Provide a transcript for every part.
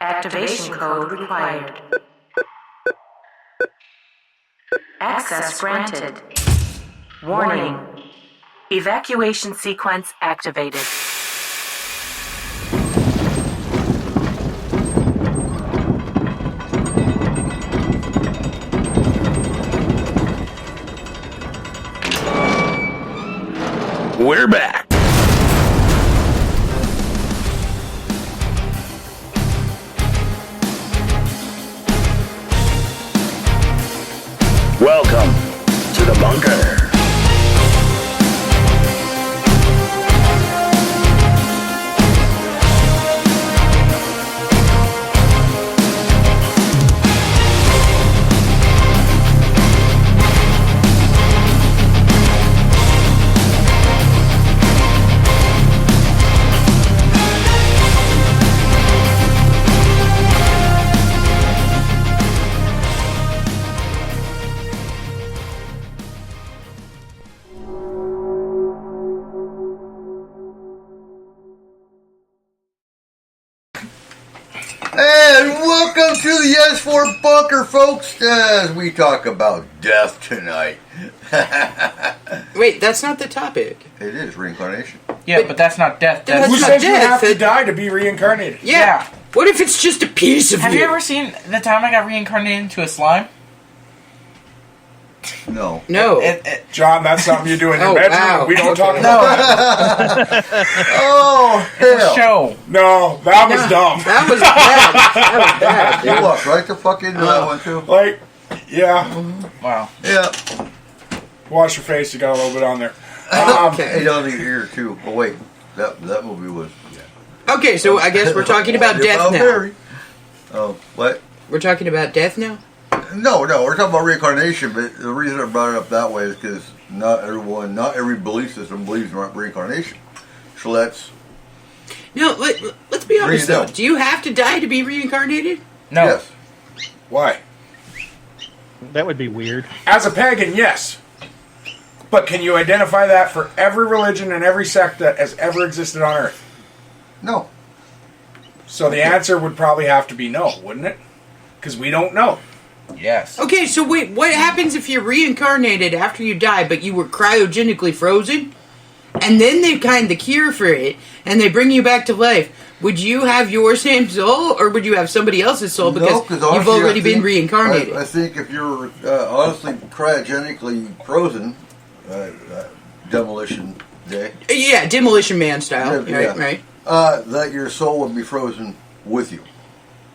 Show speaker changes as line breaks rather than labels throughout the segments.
Activation code required. Access granted. Warning. Evacuation sequence activated.
We're back. Welcome to the bunker.
And welcome to the S-4 Bunker, folks, as we talk about death tonight.
Wait, that's not the topic.
It is reincarnation.
Yeah, but that's not death.
That's
Who
not
said you
death.
have to die to be reincarnated?
Yeah. What if it's just a piece of
Have you ever seen the time I got reincarnated into a slime?
No.
No.
John, that's something you do in your
Oh,
bedroom.
wow.
We don't talk
Okay.
about that.
Oh, hell.
Show.
No, that was dumb.
That was bad. That was bad,
You
dude.
walked right to fucking that one, too.
Like, yeah.
Wow.
Yeah.
Wash your face. You got a little bit on there.
Hey, down the ear, too. Oh, wait. That movie was... Yeah.
Okay, so I guess we're talking about death now.
Barry. Oh, what?
We're talking about death now?
No, we're talking about reincarnation, but the reason I brought it up that way is because not every belief system believes in reincarnation. So let's...
No, let's be honest,
Bring it
though.
down.
Do you have to die to be reincarnated?
No.
Yes.
Why?
That would be weird.
As a pagan, yes. But can you identify that for every religion and every sect that has ever existed on Earth?
No.
So the answer would probably have to be no, wouldn't it? Because we don't know.
Yes.
Okay, so wait, what happens if you're reincarnated after you die, but you were cryogenically frozen? And then they find the cure for it, and they bring you back to life. Would you have your same soul, or would you have somebody else's soul because
No, 'cause honestly,
you've already
I
been
think-
reincarnated?
I think if you're honestly cryogenically frozen, demolition day,
Yeah, Demolition Man style.
Yeah,
Right.
that your soul would be frozen with you.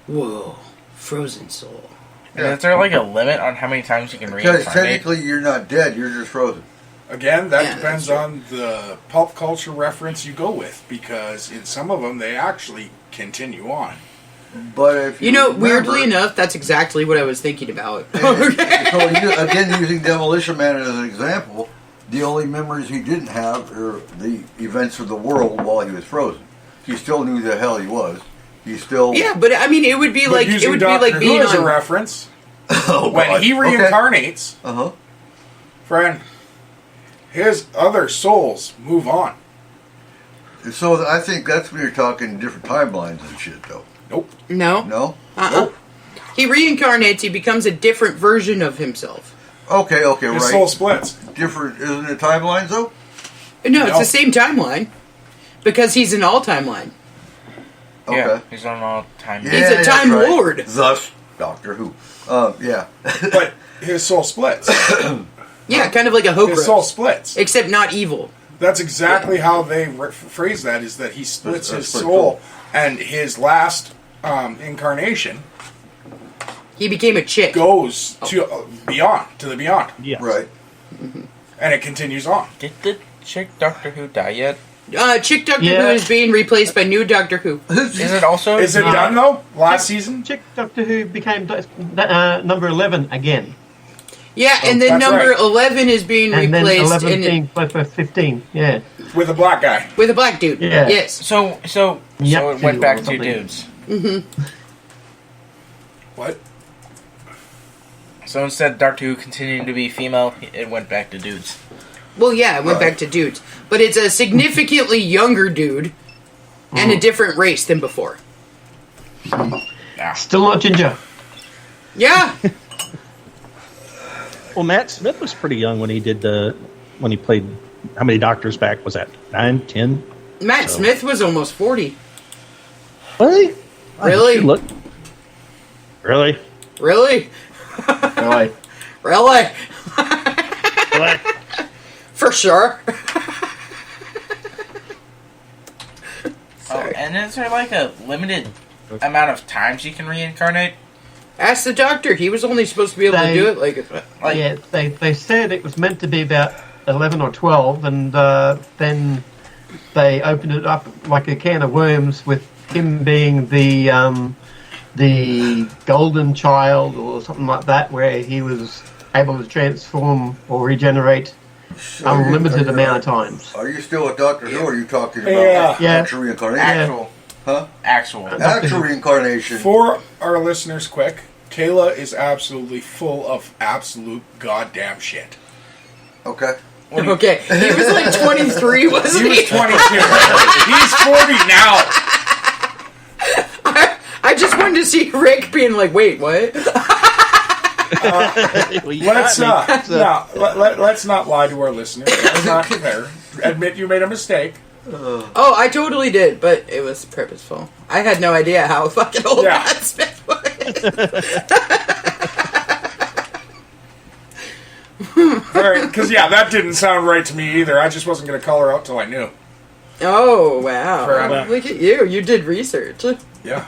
Whoa, frozen soul.
And is there like a limit on how many times you can
Because
reincarnate?
technically you're not dead, you're just frozen.
Again, that
Yeah,
depends
that's
on the pulp culture reference you go with, because in some of them they actually continue on.
But if
You know,
remember-
weirdly enough, that's exactly what I was thinking about.
So again, using Demolition Man as an example, the only memories he didn't have are the events of the world while he was frozen. He still knew the hell he was. He still
Yeah, but I mean, it would be
But
like
using
it would be
Doctor
like
Who
being
as a
on.
reference,
Oh,
when
God.
he
Okay.
reincarnates,
Uh-huh.
friend, his other souls move on.
So I think that's when you're talking different timelines and shit, though.
Nope.
No,
No?
Nope.
he reincarnates. He becomes a different version of himself.
Okay,
His
right.
soul splits.
Different, isn't it timelines, though?
No, it's
No.
the same timeline because he's an all timeline.
Okay.
Yeah, he's on all time.
He's a
that's
Time Lord.
Thus, Doctor Who. Yeah.
But his soul splits.
Yeah, kind of like a
His soul
Hokra,
splits.
except not evil.
That's exactly how they phrase that, is that he splits
That's
his
pretty
soul.
cool.
And his last incarnation
He became a chick.
goes to beyond, to the beyond.
Yes.
Right.
And it continues on.
Did the chick Doctor Who die yet?
Chick Doctor
Yeah.
Who is being replaced by new Doctor Who.
Is it also?
Is it
No.
done, though? Last season?
Chick Doctor Who became number 11 again.
Yeah, and then
that's
number
right.
11 is being
And then
replaced
11
in,
being 15. Yeah.
With a black guy.
with a black dude.
Yeah.
Yes.
So
Yep,
it went back to
something.
dudes.
What?
So instead, Doctor Who continuing to be female, it went back to dudes.
Well, yeah, it went
Right.
back to dudes. But it's a significantly younger dude and a different race than before.
Still not Ginger.
Yeah.
Well, Matt Smith was pretty young when he did when he played. How many Doctors back was that? 9, 10?
Matt Smith was almost 40.
Really?
Really?
Look. Really?
Really?
Really?
Really?
Really?
For sure.
Oh, and is there like a limited amount of times you can reincarnate?
Ask the doctor. He was only supposed to be able to do it like
Yeah, they said it was meant to be about 11 or 12, and then they opened it up like a can of worms with him being the golden child or something like that, where he was able to transform or regenerate unlimited amount of times.
Are you still a Doctor Who, or are you talking about actual reincarnation?
Actual.
Huh?
Actual.
Actual reincarnation.
For our listeners, quick, Kayla is absolutely full of absolute goddamn shit.
Okay.
Okay. He was like 23, wasn't
He was 22. He's 40 now.
I just wanted to see Rick being like, wait, what?
Let's not lie to our listeners. That's not fair. Admit you made a mistake.
Oh, I totally did, but it was purposeful. I had no idea how fucking old
Yeah.
Matt Smith was.
Because, that didn't sound right to me either. I just wasn't going to call her out till I knew.
Oh, wow.
Fair.
Look at you. You did research.
Yeah.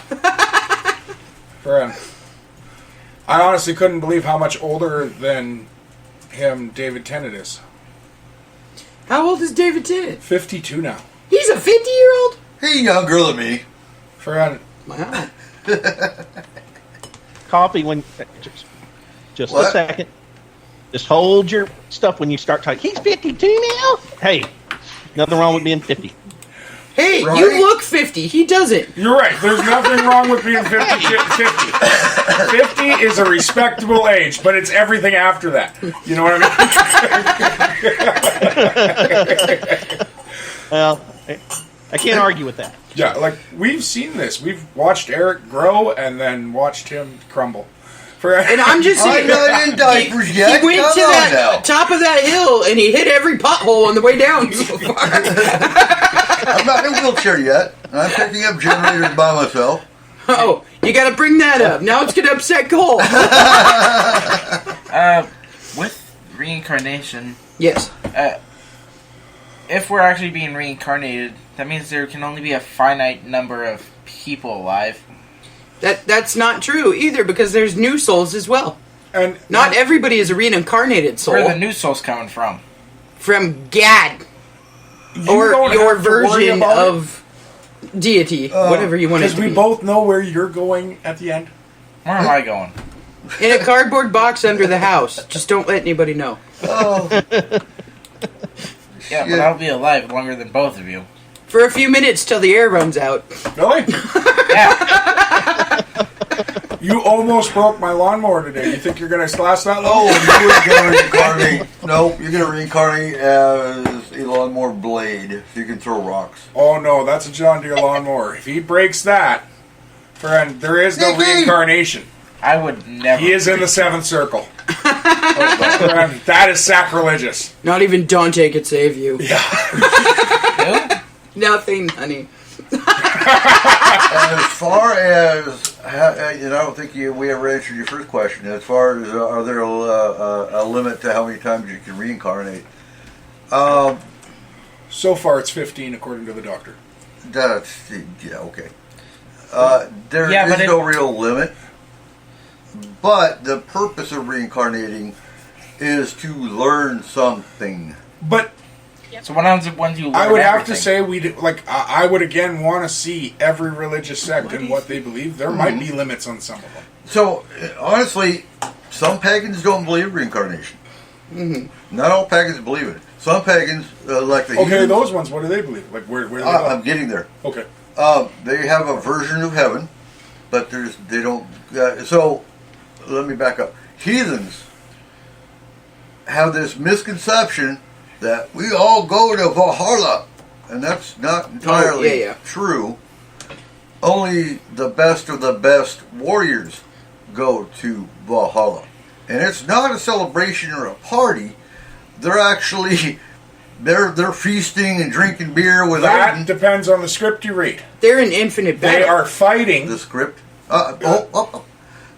Fair. I honestly couldn't believe how much older than him David Tennant is.
How old is David Tennant?
52 now.
He's a 50-year-old?
He's younger than me.
Fair.
Wow.
Coffee when... Just
What?
a second. Just hold your stuff when you start talking. He's 52 now? Hey, nothing wrong with being 50.
Hey,
Right?
you look 50. He doesn't.
You're right. There's nothing wrong with being 50. 50 is a respectable age, but it's everything after that. You know what I mean?
Well, I can't argue with that.
Yeah, like, we've seen this. We've watched Eric grow and then watched him crumble.
And I'm just saying,
I'm not in diapers yet.
he went
Come
to
on
that
now.
top of that hill and he hit every pothole on the way down so far.
I'm not in a wheelchair yet. I'm picking up generators by myself.
Oh, you gotta bring that up. Now it's gonna upset Cole.
With reincarnation,
Yes.
if we're actually being reincarnated, that means there can only be a finite number of people alive.
That's not true either, because there's new souls as well.
And
Not everybody is a reincarnated soul.
Where are the new souls coming from?
From Gad.
you
Or
don't
your
have to worry
version
about it,
of deity. Whatever you want it to
because we
be.
both know where you're going at the end.
Where am I going?
In a cardboard box under the house. Just don't let anybody know.
Oh,
Yeah, but
Yeah.
I'll be alive longer than both of you.
For a few minutes till the air runs out.
Really?
Yeah.
You almost broke my lawnmower today. You think you're going to last that long?
oh, you're going to reincarnate. Nope, you're going to reincarnate as a lawnmower blade, so you can throw rocks.
Oh, no, that's a John Deere lawnmower. If he breaks that, friend, there is no
Nicky!
reincarnation.
I would never.
He is in the seventh circle. Friend, that is sacrilegious.
Not even Dante could save you.
Who?
Nothing, honey.
As far as, I don't think we ever answered your first question. As far as, are there a limit to how many times you can reincarnate?
So far, it's 15, according to the doctor.
That's, yeah, okay. There
Yeah,
is
but
no real limit, but the purpose of reincarnating is to learn something.
But
So what happens when you learn
I would have to
everything?
say, I would again want to see every religious sect and what they believe. There might be limits on some of them.
So, honestly, some pagans don't believe reincarnation. Mm-hmm. Not all pagans believe it. Some pagans, like the
Okay,
heathens-
those ones, what do they believe? Like, where do they go?
I'm getting there.
Okay.
They have a version of heaven, but they don't. So, let me back up. Heathens have this misconception that we all go to Valhalla, and that's not entirely
yeah.
true. only the best of the best warriors go to Valhalla. And it's not a celebration or a party. They're actually they're feasting and drinking beer with
That
Odin.
depends on the script you read.
They're in infinite battle.
They are fighting.
The script.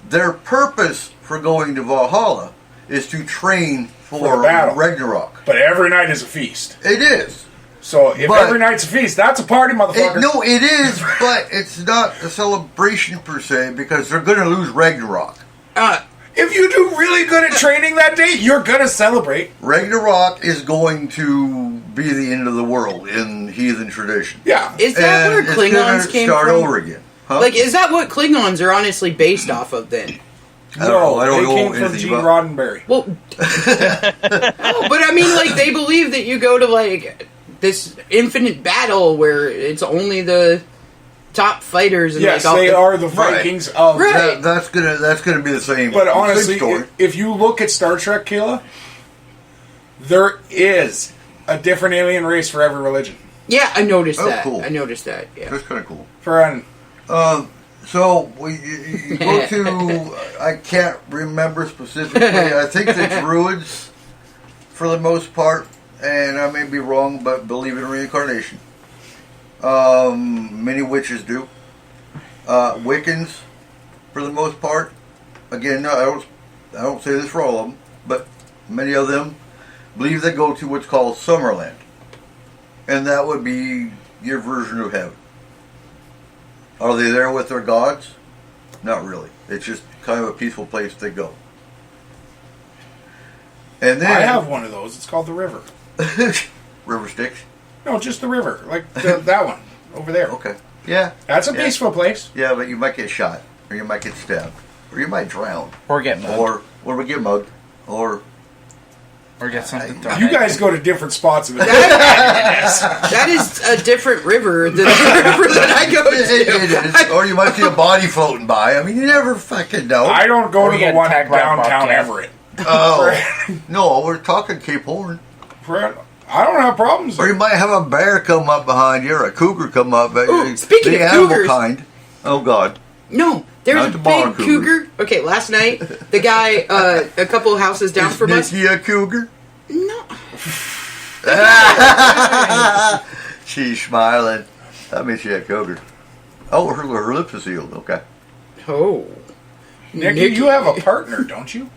Their purpose for going to Valhalla is to train for
the battle.
Ragnarok.
But every night is a feast.
It is.
So if
But-
every night's a feast, that's a party, motherfucker.
No, it is, but it's not a celebration per se because they're going to lose Ragnarok.
If you do really good at training that day, you're going to celebrate.
Ragnarok is going to be the end of the world in heathen tradition.
Yeah.
Is that
And
where
it's gonna
Klingons came
start
from?
over again. Huh?
Like, is that what Klingons are honestly based off of then?
I don't know. I don't
they
know
came from
anything
Gene
about-
Roddenberry.
Well, oh, but I mean, like, they believe that you go to, like, this infinite battle where it's only the top fighters. And
Yes,
like, all
they are the Vikings of...
Right.
That's gonna be the same.
But
same
honestly,
story.
if you look at Star Trek, Kayla, there is a different alien race for every religion.
Yeah, I noticed
Oh,
that.
cool.
I noticed that, yeah.
That's kind of cool.
For an,
So you go to I can't remember specifically. I think the Druids, for the most part, and I may be wrong, but believe in reincarnation. Many witches do. Wiccans, for the most part. Again, no, I don't say this for all of them, but many of them believe they go to what's called Summerland, and that would be your version of heaven. Are they there with their gods? Not really. It's just kind of a peaceful place to go. And then
I have one of those. It's called the River.
River Styx.
No, just the River. Like that one over there.
Okay. Yeah.
That's a
Yeah.
peaceful place.
Yeah, but you might get shot, or you might get stabbed, or you might drown,
Or get mugged.
or we get mugged, or
Or get something thrown
You
at
guys go to different spots of it.
That is a different river than the river that I go
it
to.
is, or you might see a body floating by. I mean, you never fucking know.
I don't go
Or
to
you
the
get
one
attacked by a
downtown
bobcat.
Everett.
Oh no, we're talking Cape Horn.
I don't have problems.
Or you might have a bear come up behind you, or a cougar come up.
Ooh, speaking
the
of
animal
cougars.
kind. Oh God.
No, there's
Not
a
the barn
big
cougar.
cougar. Okay, last night, the guy a couple houses down
Is
from us.
Nikki a cougar?
No.
She's smiling. That means she a cougar. Oh, her lips are sealed. Okay.
Oh.
Nikki,
Nikki.
you have a partner, don't you?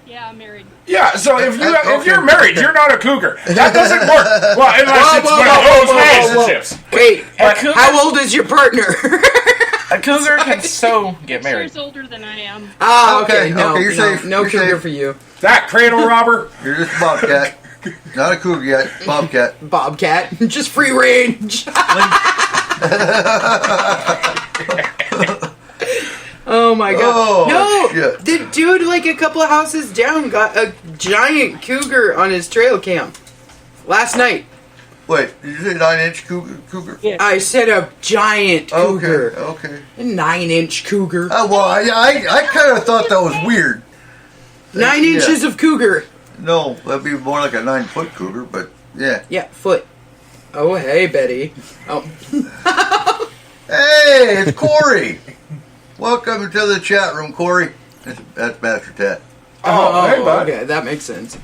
Yeah, I'm married.
Yeah, so if
Okay.
you're married, you're not a cougar. That doesn't work. Well, unless it's
Whoa,
one
whoa,
of
whoa,
those
whoa, whoa, whoa.
relationships.
Wait,
A cougar-
how old is your partner?
A cougar can so get
6
married.
years older than I am.
Ah, okay,
Okay,
no,
okay, you're
no,
safe,
no
you're
cougar
safe.
for you.
That cradle robber.
You're just a bobcat. Not a cougar yet. Bobcat.
Bobcat, just free range. Oh my god!
Oh,
no,
shit.
the dude like a couple of houses down got a giant cougar on his trail cam last night.
Wait, did you say 9-inch cougar?
Yeah.
I said a giant cougar,
Okay.
a 9-inch cougar,
Well, I kind of thought that was weird.
9
yeah.
inches of cougar.
No, that'd be more like a 9-foot cougar, but yeah.
Yeah, foot. Oh hey Betty. Oh,
Hey, it's Corey. Welcome to the chat room, Corey. That's Master Tat.
Oh, hey, bud.
okay, that makes sense.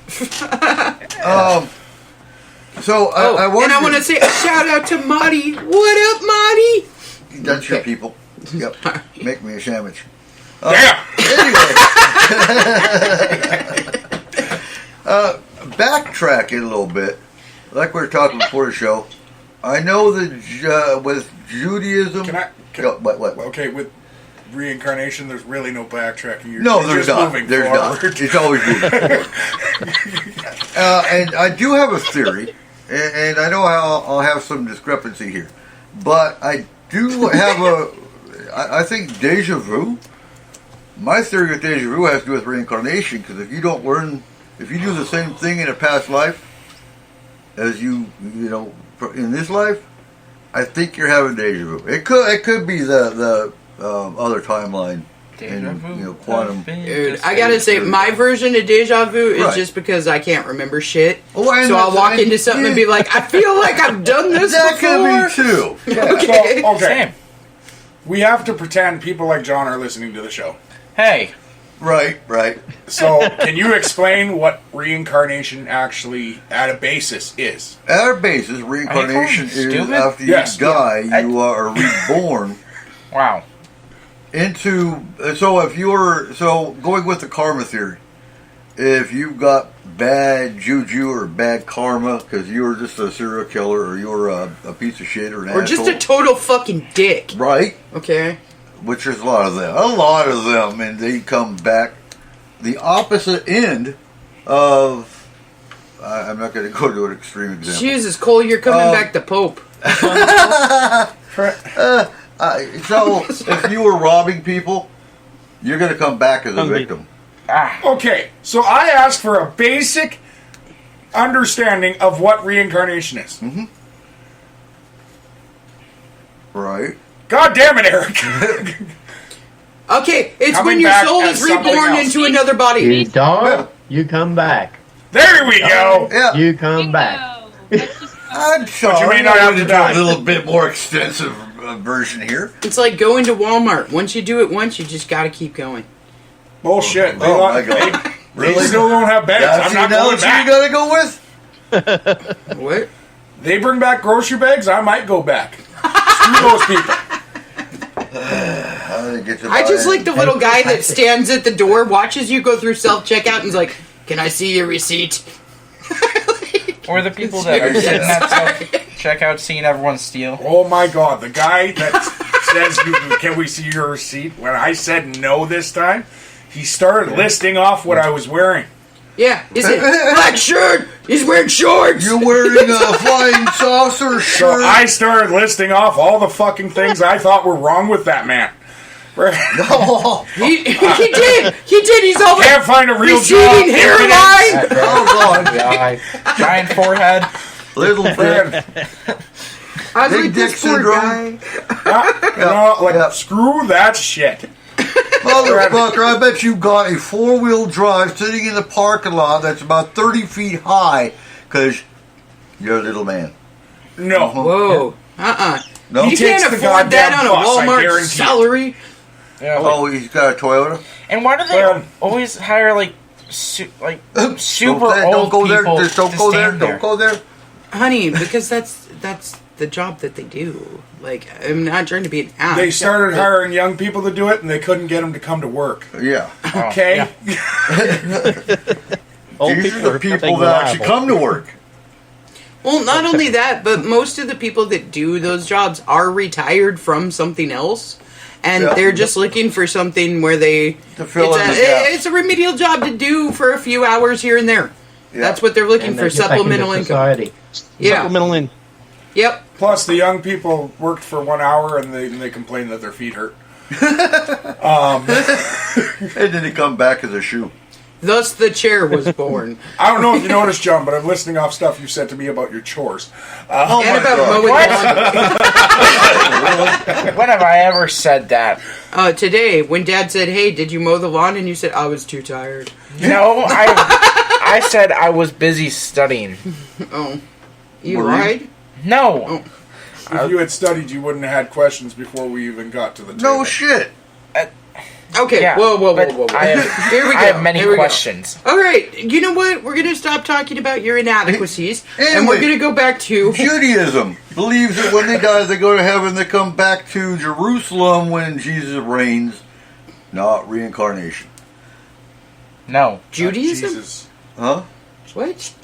So
Oh,
I
and I want to say a shout out to Marty. What up, Marty?
That's your
Okay.
people. Yep. Make me a sandwich.
Damn.
Anyway. Backtracking a little bit, like we were talking before the show. I know that with Judaism. What?
Okay, with reincarnation, there's really no backtracking. You're,
No,
you're
there's
just
not.
moving
There's
forward.
not. It's always moving. And I do have a theory, and I know I'll have some discrepancy here, but I do have I think deja vu. My theory with deja vu has to do with reincarnation, because if you don't learn, if you do the same thing in a past life as you know in this life, I think you're having deja vu. It could be the other timeline and quantum.
Dude, I gotta say, my version of deja vu is just because I can't remember shit.
Oh,
So I'll walk into something and be like, I feel like I've done this
That
before.
could be too.
Okay.
So, okay.
Same.
We have to pretend people like John are listening to the show.
Hey,
Right.
So, can you explain what reincarnation actually, at a basis, is?
At our basis, reincarnation
Are you
is
stupid?
after
Yes.
you die,
I-
you are reborn
wow.
into. So going with the karma theory, if you've got bad juju or bad karma because you were just a serial killer or you're a piece of shit or an
Or just a
asshole,
total fucking dick.
right?
Okay.
Which there's a lot of them, and they come back the opposite end of. I'm not going to go to an extreme example.
Jesus, Cole, you're coming back to Pope.
So if you were robbing people, you're going to come back as a victim.
Okay, so I asked for a basic understanding of what reincarnation is.
Mm-hmm. Right.
God damn it, Eric!
Okay, it's
Coming
when your
back
soul
as
is reborn
something else.
into another body.
You die, you come back.
There we go!
Yeah.
You come back.
Bingo. That's just
I'm sorry.
you may not
I
have
wanted
to
do
die.
a little bit more extensive version here.
It's like going to Walmart. Once you do it once, you just gotta keep going.
Bullshit.
Oh my God.
They still don't have beds.
That's
I'm
the
not going
analogy
back.
you gotta go with?
What?
They bring back grocery bags, I might go back. Screw those people.
I just like the little guy that stands at the door, watches you go through self-checkout, and is like, "Can I see your receipt?"
Or the people that are sitting at self-checkout seeing everyone steal.
Oh my God, the guy that says, can we see your receipt? When I said no this time, he started listing off what I was wearing.
Yeah, is it black shirt? He's wearing shorts.
You're wearing a flying saucer
So
shirt.
I started listing off all the fucking things I thought were wrong with that man.
Oh,
He did. He's all
Can't find a real job.
receding hairline.
oh God.
Giant forehead.
Little dick.
I was
Big
like, this
dick
poor
syndrome.
guy.
Screw that shit.
Motherfucker, I bet you got a four-wheel drive sitting in the parking lot that's about 30 feet high because you're a little man.
No.
Whoa.
No?
You
He
can't
takes the
afford that
goddamn
on a
bus, I
Walmart
guarantee it.
salary.
Oh, he's got a Toyota?
And why do they always hire like super
Don't go
old
there.
people
Just don't
to
go there.
stand
Don't go there.
Honey, because that's the job that they do. Like, I'm not trying to be an ass.
They started hiring young people to do it, and they couldn't get them to come to work.
Yeah.
Okay?
Old
These
people
are the
are
people that actually come to work.
Well, not only that, but most of the people that do those jobs are retired from something else. And
Yeah.
they're just looking for something where they...
To fill in the gaps.
It's a remedial job to do for a few hours here and there.
Yeah.
That's what they're looking
And
for,
they get back into
supplemental income.
society.
Yeah.
Supplemental in.
Yep.
Plus, the young people worked for 1 hour, and they complain that their feet hurt.
And then they come back as a shoe.
Thus the chair was born.
I don't know if you noticed, John, but I'm listening off stuff you said to me about your chores.
Oh
And
my
about
God.
mowing the lawn.
When have I ever said that?
Today, when Dad said, "Hey, did you mow the lawn?" and you said, "I was too tired."
No, I said I was busy studying.
Oh, you
Were you?
lied?
No.
If you had studied, you wouldn't have had questions before we even got to the table.
No shit.
Okay.
Yeah,
Whoa.
but
Here we go.
I have many
Here we go.
questions.
All right. You know what? We're gonna stop talking about your inadequacies, and we're
Anyway.
gonna go back to.
Judaism believes that when they die, they go to heaven, they come back to Jerusalem when Jesus reigns, not reincarnation.
No.
Judaism?
Jesus.
Huh?
What?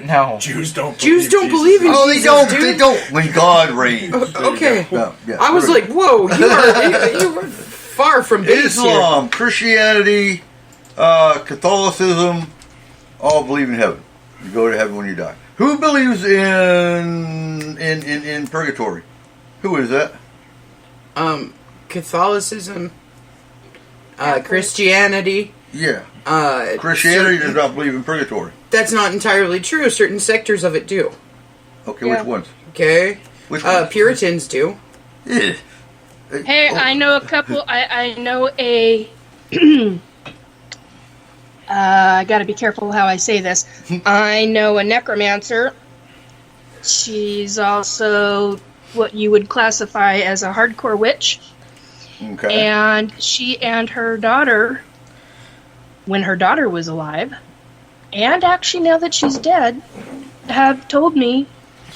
No.
Jews don't
Jews don't
Jesus.
believe in
Oh, they
Jesus,
don't.
dude.
They don't. When God reigns.
Okay.
No, yeah.
I was like, whoa, you are far from base here.
Islam, Christianity, Catholicism, all believe in heaven. You go to heaven when you die. Who believes in purgatory? Who is that?
Catholicism, Christianity.
Yeah. Christianity does not believe in purgatory.
That's not entirely true. Certain sectors of it do.
Okay,
Yeah.
which ones?
Okay.
Which ones?
Puritans do.
Eh.
Hey, I know a couple. I know a
I gotta be careful how I say this. I know a necromancer. She's also what you would classify as a hardcore witch.
Okay.
And she and her daughter, when her daughter was alive, and actually now that she's dead, have told me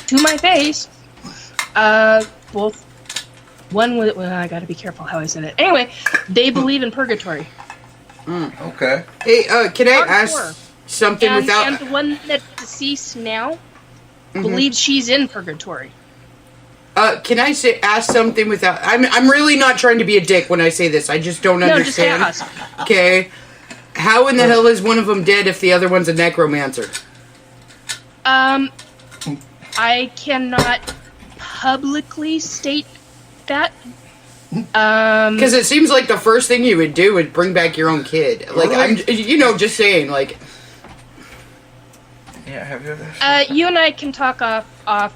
to my face, both. One was, well, I gotta be careful how I said it. Anyway, they believe in purgatory.
Okay.
Hey, can I
Hardcore.
ask something
And
without...
the one that's deceased now believes she's in purgatory.
Can I ask something without... I'm really not trying to be a dick when I say this. I just don't understand.
No, just ask.
Okay. How in the hell is one of them dead if the other one's a necromancer?
I cannot publicly state that.
Because it seems like the first thing you would do would bring back your own kid. Like, I'm, just saying, like...
Yeah, have you ever...
You and I can talk off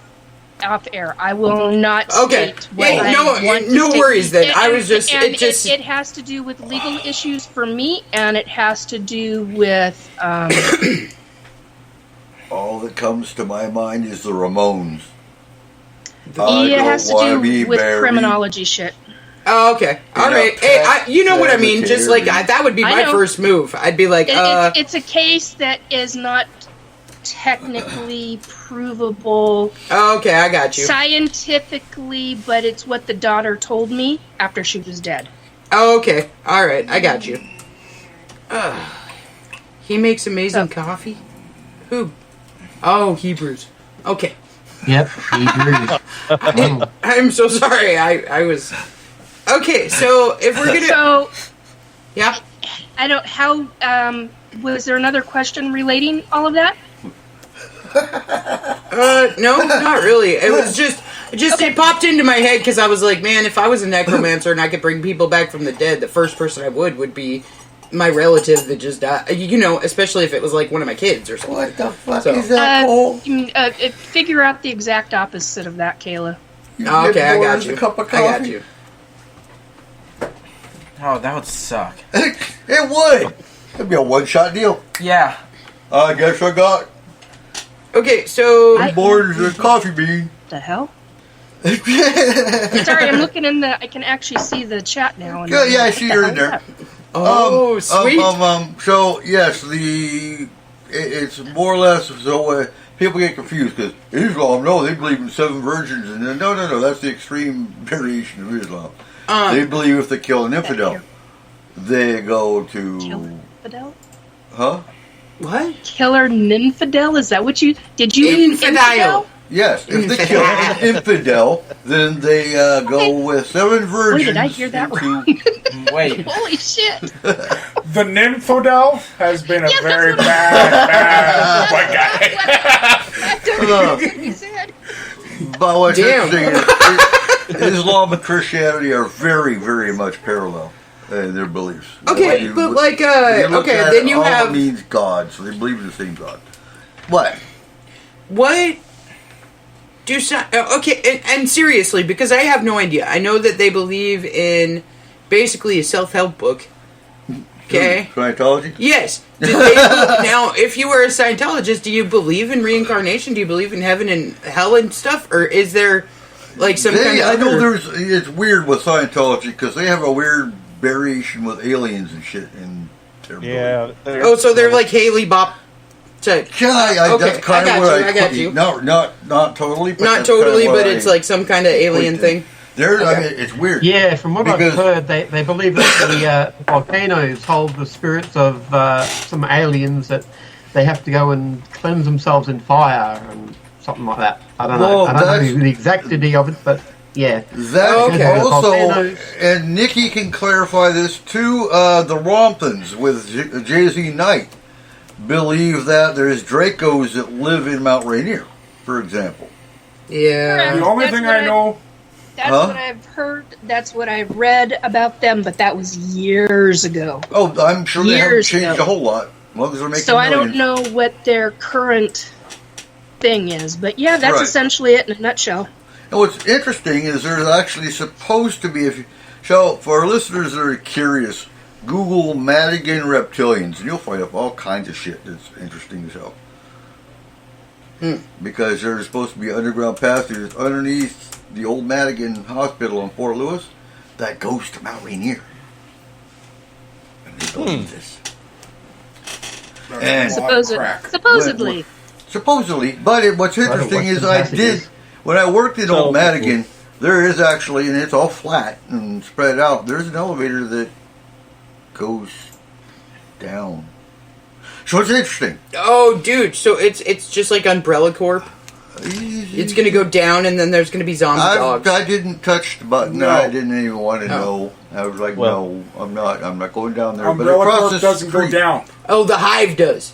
air. I will not state what
Yeah,
I want to
no
state.
worries then. I was just...
It has to do with legal issues for me, and it has to do with...
All that comes to my mind is the Ramones.
it has to do with criminology shit.
Oh, okay. All right. Hey, you know what I mean? Just like, that would be my first move. I'd be like,
It's a case that is not technically provable.
Oh, okay, I got you.
Scientifically, but it's what the daughter told me after she was dead.
Oh, okay. All right, I got you. He makes amazing coffee? Who? Oh, Hebrews. Okay.
Yep, Hebrews.
I'm so sorry. I was... Okay, so if we're gonna...
So...
Yeah?
I don't... How... was there another question relating all of that?
No, not really. It was just it popped into my head because I was like, man, if I was a necromancer and I could bring people back from the dead, the first person I would be my relative that just died. You know, especially if it was like one of my kids or something.
What the fuck is that called?
Figure out the exact opposite of that, Kayla.
Okay, I got you.
A cup of
I got
coffee?
you.
Oh, that would suck.
It would. It'd be a one-shot deal.
Yeah.
I guess I got
Okay, so...
bored as a coffee bean.
The hell? Sorry, I'm looking in the... I can actually see the chat now. And
Yeah, I see you're in there.
Oh, sweet.
So, yes, it's more or less, so people get confused, because Islam, no, they believe in 7 virgins, and then, no, that's the extreme variation of Islam. They believe if they kill an infidel, they go to...
Kill an infidel?
Huh?
What?
Killer Ninfidel? Is that what you... Did you...
Infidel.
Yes, if they kill an infidel, then they go with 7 virgins.
Wait, did I hear that wrong?
Wait.
Holy shit.
The Nymphodel has been a very bad white guy.
But what's
Damn.
interesting is Islam and Christianity are very, very much parallel in their beliefs.
Okay, but like, okay, then you have...
It means God, so they believe in the same God. What?
What? Okay, and seriously, because I have no idea. I know that they believe in basically a self-help book. Okay?
Scientology?
Yes. Now, if you were a Scientologist, do you believe in reincarnation? Do you believe in heaven and hell and stuff? Or is there, like, some kind of
I know
other...
it's weird with Scientology, because they have a weird variation with aliens and shit in their belief.
Oh, so they're like Haley Bop type.
Yeah,
okay,
that's kind of what
I got you.
No, not totally. But
Not totally, but it's like some kind of alien thing.
I mean, it's weird.
Yeah, from what I've heard, they believe that the volcanoes hold the spirits of some aliens that they have to go and cleanse themselves in fire and something like that. I don't know. I don't know the exactity of it, but yeah.
That also, and Nikki can clarify this too. The Rompins with Jay-Z Knight believe that there's Dracos that live in Mount Rainier, for example.
Yeah.
The only thing I know...
That's what I've heard. That's what I've read about them, but that was years ago.
Oh, I'm sure they haven't changed a whole lot. As long as they're making
millions. I
don't
know what their current thing is, but yeah, that's essentially it in a nutshell.
And what's interesting is there's actually supposed to be, so for our listeners that are curious, Google Madigan reptilians, and you'll find up all kinds of shit that's interesting as hell. Because there's supposed to be underground passages underneath the old Madigan Hospital in Fort Lewis that goes to Mount Rainier. And they believe this. And
Supposedly.
Supposedly, but what's interesting is when I worked in old Madigan, there is actually, and it's all flat and spread out, there's an elevator that goes down. So it's interesting.
Oh, dude, so it's just like Umbrella Corp? It's going to go down, and then there's going to be zombie dogs.
I didn't touch the button. No. I didn't even want to know. I was like, no, I'm not going down there.
Umbrella Corp doesn't go down.
Oh, the Hive does.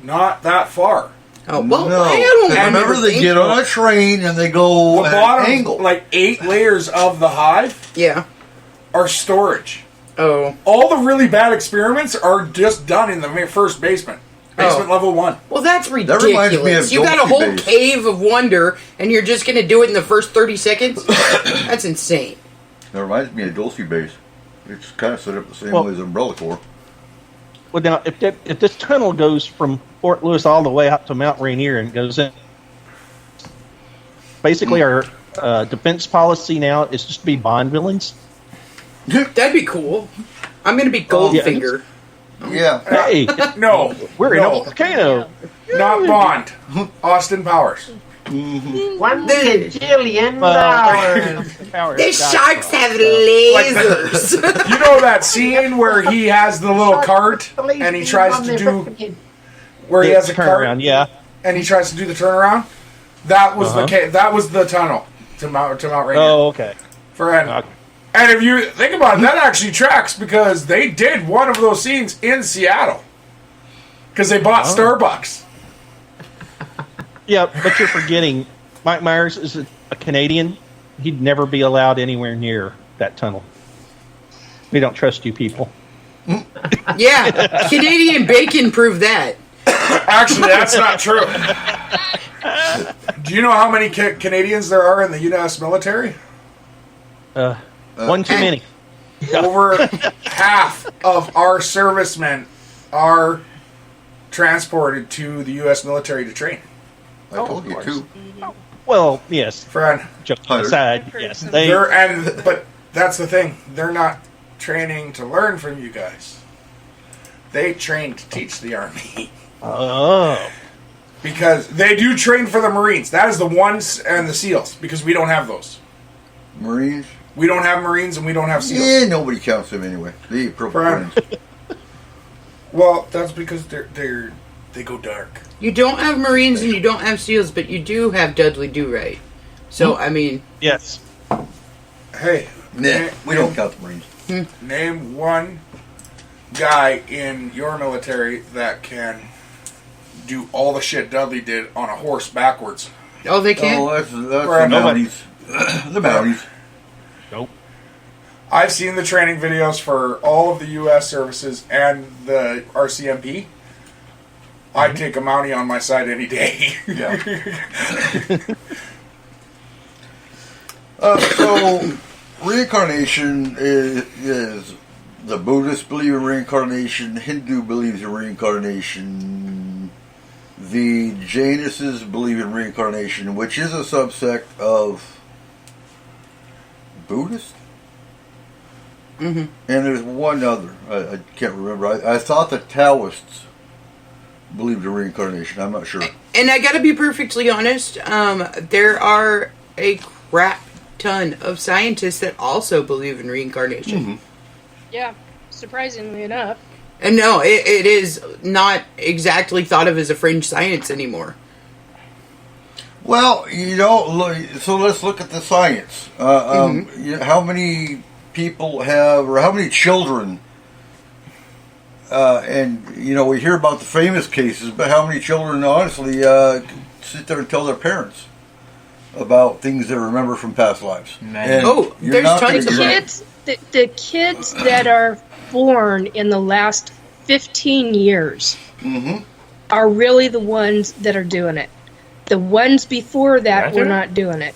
Not that far.
Oh, well,
no.
I don't
remember they get on a train and they go
the
at
bottom,
an angle.
like 8 layers of the Hive are storage.
Oh.
All the really bad experiments are just done in the first basement. Basement level 1.
Well, that's ridiculous.
That reminds me of
You got a
Dolce
whole
Base.
cave of wonder, and you're just going to do it in the first 30 seconds? That's insane.
That reminds me of Dulce Base. It's kind of set up the same way as Umbrella Corps.
Well, now, if this tunnel goes from Fort Lewis all the way up to Mount Rainier and goes in, basically our defense policy now is just to be Bond villains.
That'd be cool. I'm going to be Goldfinger.
Yeah.
Hey,
no,
we're in a volcano.
Not Bond. Austin Powers.
$1 bajillion dollars.
These sharks have lasers.
You know that scene where he has the little cart and he tries to do where he has a cart, and he tries to do the turnaround. That was that was the tunnel to Mount Rainier.
Oh, okay.
And if you think about it, that actually tracks because they did one of those scenes in Seattle because they bought Starbucks.
Yeah, but you're forgetting Mike Myers is a Canadian. He'd never be allowed anywhere near that tunnel. We don't trust you people.
Yeah, Canadian bacon proved that.
Actually, that's not true. Do you know how many Canadians there are in the U.S. military?
One too many.
Over half of our servicemen are transported to the U.S. military to train.
I told you too.
Well, yes.
Friend.
Just aside, yes.
But that's the thing. They're not training to learn from you guys. They train to teach the Army.
Oh.
Because they do train for the Marines. That is the ones and the SEALs. Because we don't have those.
Marines?
We don't have Marines and we don't have SEALs.
Yeah, nobody counts them anyway. The appropriate Marines.
Well, that's because they go dark.
You don't have Marines and you don't have SEALs, but you do have Dudley Do-Right. So, I mean...
Yes.
Hey.
We don't count the Marines.
Name one guy in your military that can do all the shit Dudley did on a horse backwards.
Oh, they can't?
Oh, that's the Mounties. The Mounties.
Nope.
I've seen the training videos for all of the U.S. services and the RCMP. I'd take a Mountie on my side any day.
Yeah. So, reincarnation is the Buddhists believe in reincarnation, Hindu believes in reincarnation, the Jainists believe in reincarnation, which is a subsect of Buddhist?
Mm-hmm.
And there's one other. I can't remember. I thought the Taoists believed in reincarnation. I'm not sure.
And I gotta be perfectly honest, there are a crap ton of scientists that also believe in reincarnation.
Mm-hmm.
Yeah, surprisingly enough.
And no, it is not exactly thought of as a fringe science anymore.
Well, so let's look at the science. How many people have, or how many children, and, we hear about the famous cases, but how many children, honestly, sit there and tell their parents about things they remember from past lives?
And there's tons of
kids. The kids that are born in the last 15 years are really the ones that are doing it. The ones before that were not doing it.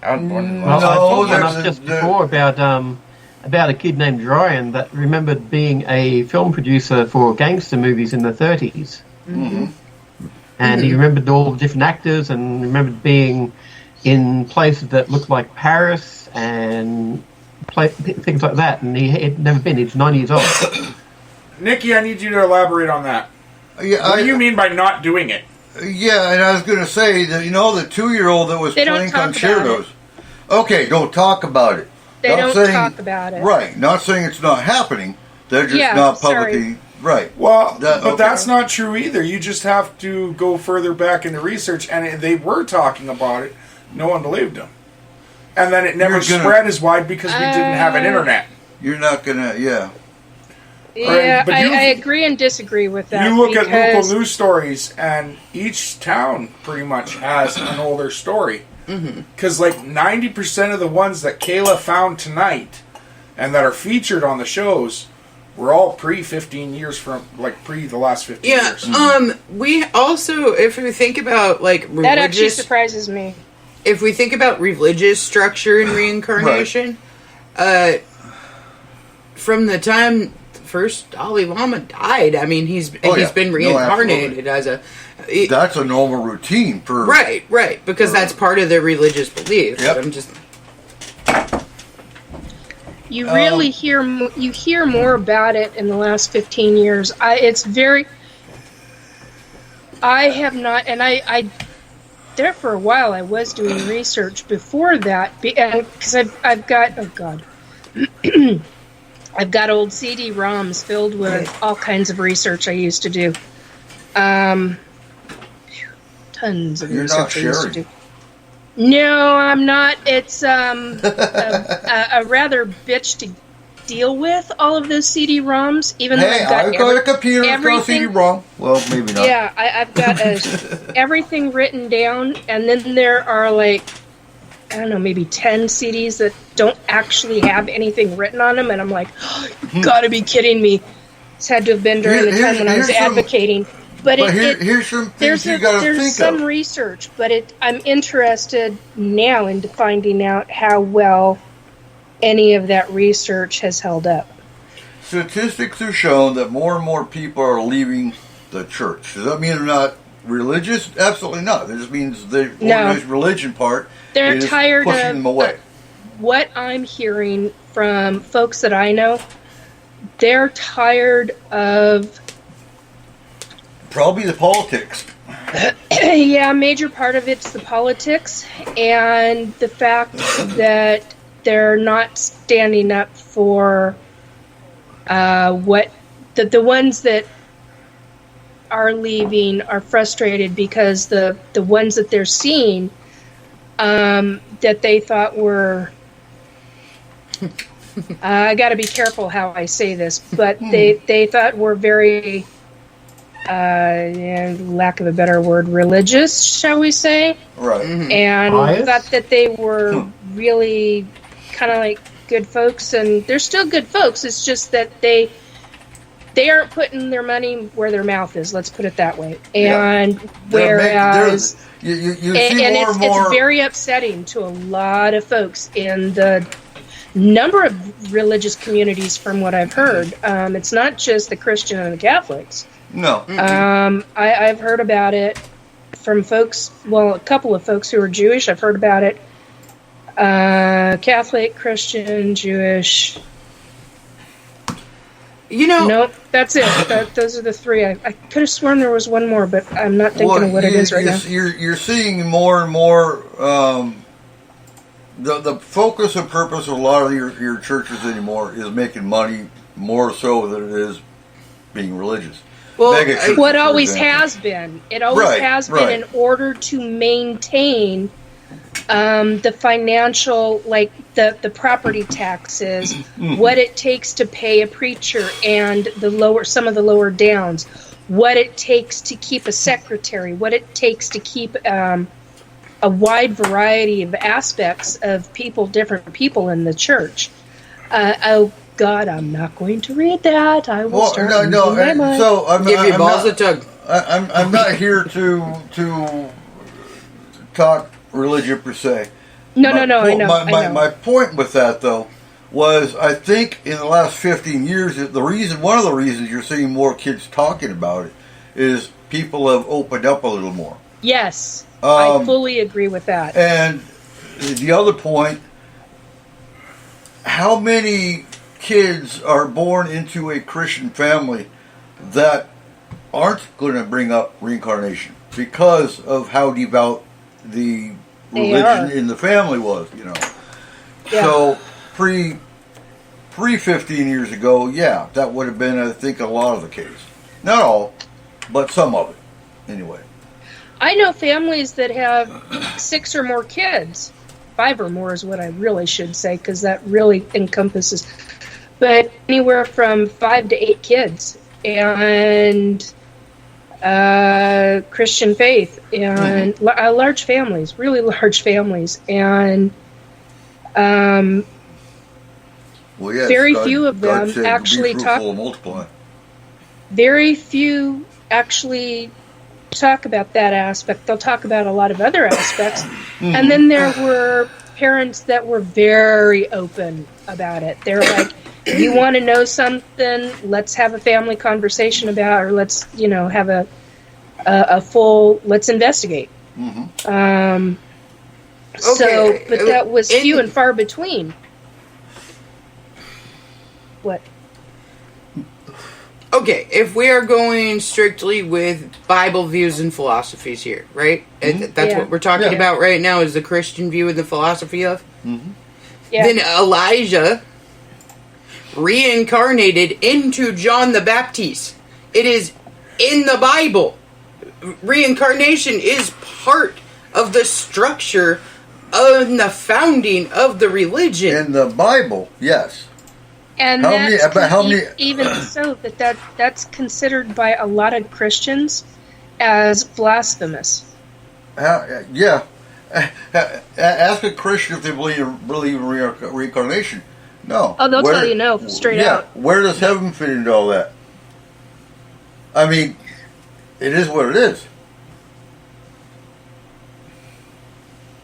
I was born in I told one up just before about about a kid named Ryan that remembered being a film producer for gangster movies in the 30s.
Mm-hmm.
And he remembered all the different actors and remembered being in places that looked like Paris and things like that. And he had never been. He's 9 years old.
Nikki, I need you to elaborate on that.
Yeah,
what do you mean by not doing it?
Yeah, and I was going to say that, the 2-year-old that was playing concertos. Okay, don't talk about it.
They don't talk about it.
Right, not saying it's not happening. They're just not publicly... Right.
Well, but that's not true either. You just have to go further back into research, and they were talking about it. No one believed them. And then it never spread as wide because we didn't have an internet.
You're not going to... Yeah.
Yeah, I agree and disagree with that.
You look at local news stories, and each town pretty much has an older story. Because 90% of the ones that Kayla found tonight and that are featured on the shows were all pre-15 years from, pre the last 15 years.
We also, if we think about, religious...
That actually surprises me.
If we think about religious structure and reincarnation, from the time first Dalai Lama died, I mean, he's been reincarnated as a...
that's a normal routine for...
Right, because that's part of their religious belief.
Yep.
I'm just...
You really hear more about it in the last 15 years. I have not, and I there for a while I was doing research before that, because I've got, oh God, I've got old CD-ROMs filled with all kinds of research I used to do. Tons of research I used to do. No, I'm not. It's a rather bitch to deal with, all of those CD-ROMs, even though
I've got a computer that's got a CD-ROM. Well, maybe not.
Yeah, I've got everything written down, and then there are I don't know, maybe 10 CDs that don't actually have anything written on them, and I'm like, oh, you gotta be kidding me. This had to have been during the time when I was advocating. But
here's some things you got to think of.
There's some research, but I'm interested now in finding out how well any of that research has held up.
Statistics have shown that more and more people are leaving the church. Does that mean they're not religious? Absolutely not. It just means the organized religion part is
tired
pushing
of
them away.
What I'm hearing from folks that I know, they're tired of...
Probably the politics.
Yeah, a major part of it's the politics and the fact that they're not standing up for what the ones that are leaving are frustrated because the ones that they're seeing that they thought were I got to be careful how I say this, but they thought were very lack of a better word, religious, shall we say?
Right.
And thought that they were really kind of like good folks, and they're still good folks. It's just that they aren't putting their money where their mouth is. Let's put it that way. And whereas
you see it's
very upsetting to a lot of folks in the number of religious communities. From what I've heard, it's not just the Christian and the Catholics.
No.
I've heard about it from folks, a couple of folks who are Jewish. I've heard about it. Catholic, Christian, Jewish. Nope, that's it. Those are the three. I could have sworn there was one more, but I'm not thinking of what it is right now.
You're seeing more and more the focus and purpose of a lot of your churches anymore is making money more so than it is being religious.
Well, what always has been. It always has been in order to maintain the financial, the property taxes, what it takes to pay a preacher and some of the lower downs, what it takes to keep a secretary, what it takes to keep a wide variety of aspects of different people in the church. God, I'm not going to read that. I will start losing my mind.
So I'm not here to talk religion per se.
No, I know.
My point with that, though, was, I think, in the last 15 years, one of the reasons you're seeing more kids talking about it is people have opened up a little more.
Yes, I fully agree with that.
And the other point, how many kids are born into a Christian family that aren't going to bring up reincarnation because of how devout the religion in the family was, you know? Yeah. So, pre 15 years ago, yeah, that would have been, I think, a lot of the case. Not all, but some of it, anyway.
I know families that have 6 or more kids. 5 or more is what I really should say, because that really encompasses. But anywhere from 5 to 8 kids, and Christian faith, and large families, really large families, and very few of them actually talk. Very few actually talk about that aspect. They'll talk about a lot of other aspects. And then there were parents that were very open about it. They're like, you want to know something, let's have a family conversation about, or let's, have a full, let's investigate. So, but that was few and far between. What?
Okay, if we are going strictly with Bible views and philosophies here, right? That's what we're talking about right now, is the Christian view and the philosophy of? Then Elijah reincarnated into John the Baptist. It is in the Bible. Reincarnation is part of the structure of the founding of the religion.
In the Bible, yes.
And even so, that's considered by a lot of Christians as blasphemous.
Ask a Christian if they believe in reincarnation. No.
Oh, they'll tell you no, straight out.
Where does heaven fit into all that? I mean, it is what it is.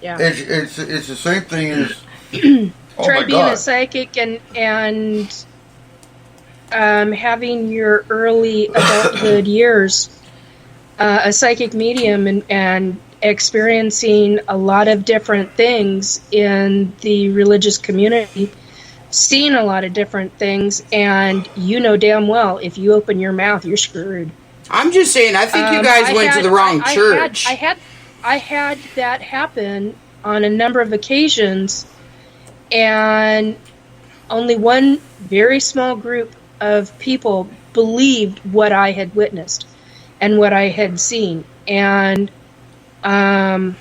Yeah.
It's the same thing as...
Try being a psychic and having your early adulthood years, a psychic medium, and experiencing a lot of different things in the religious community, seeing a lot of different things, and you know damn well if you open your mouth, you're screwed.
I'm just saying, I think you guys went to the wrong church.
I had that happen on a number of occasions. And only one very small group of people believed what I had witnessed and what I had seen. And that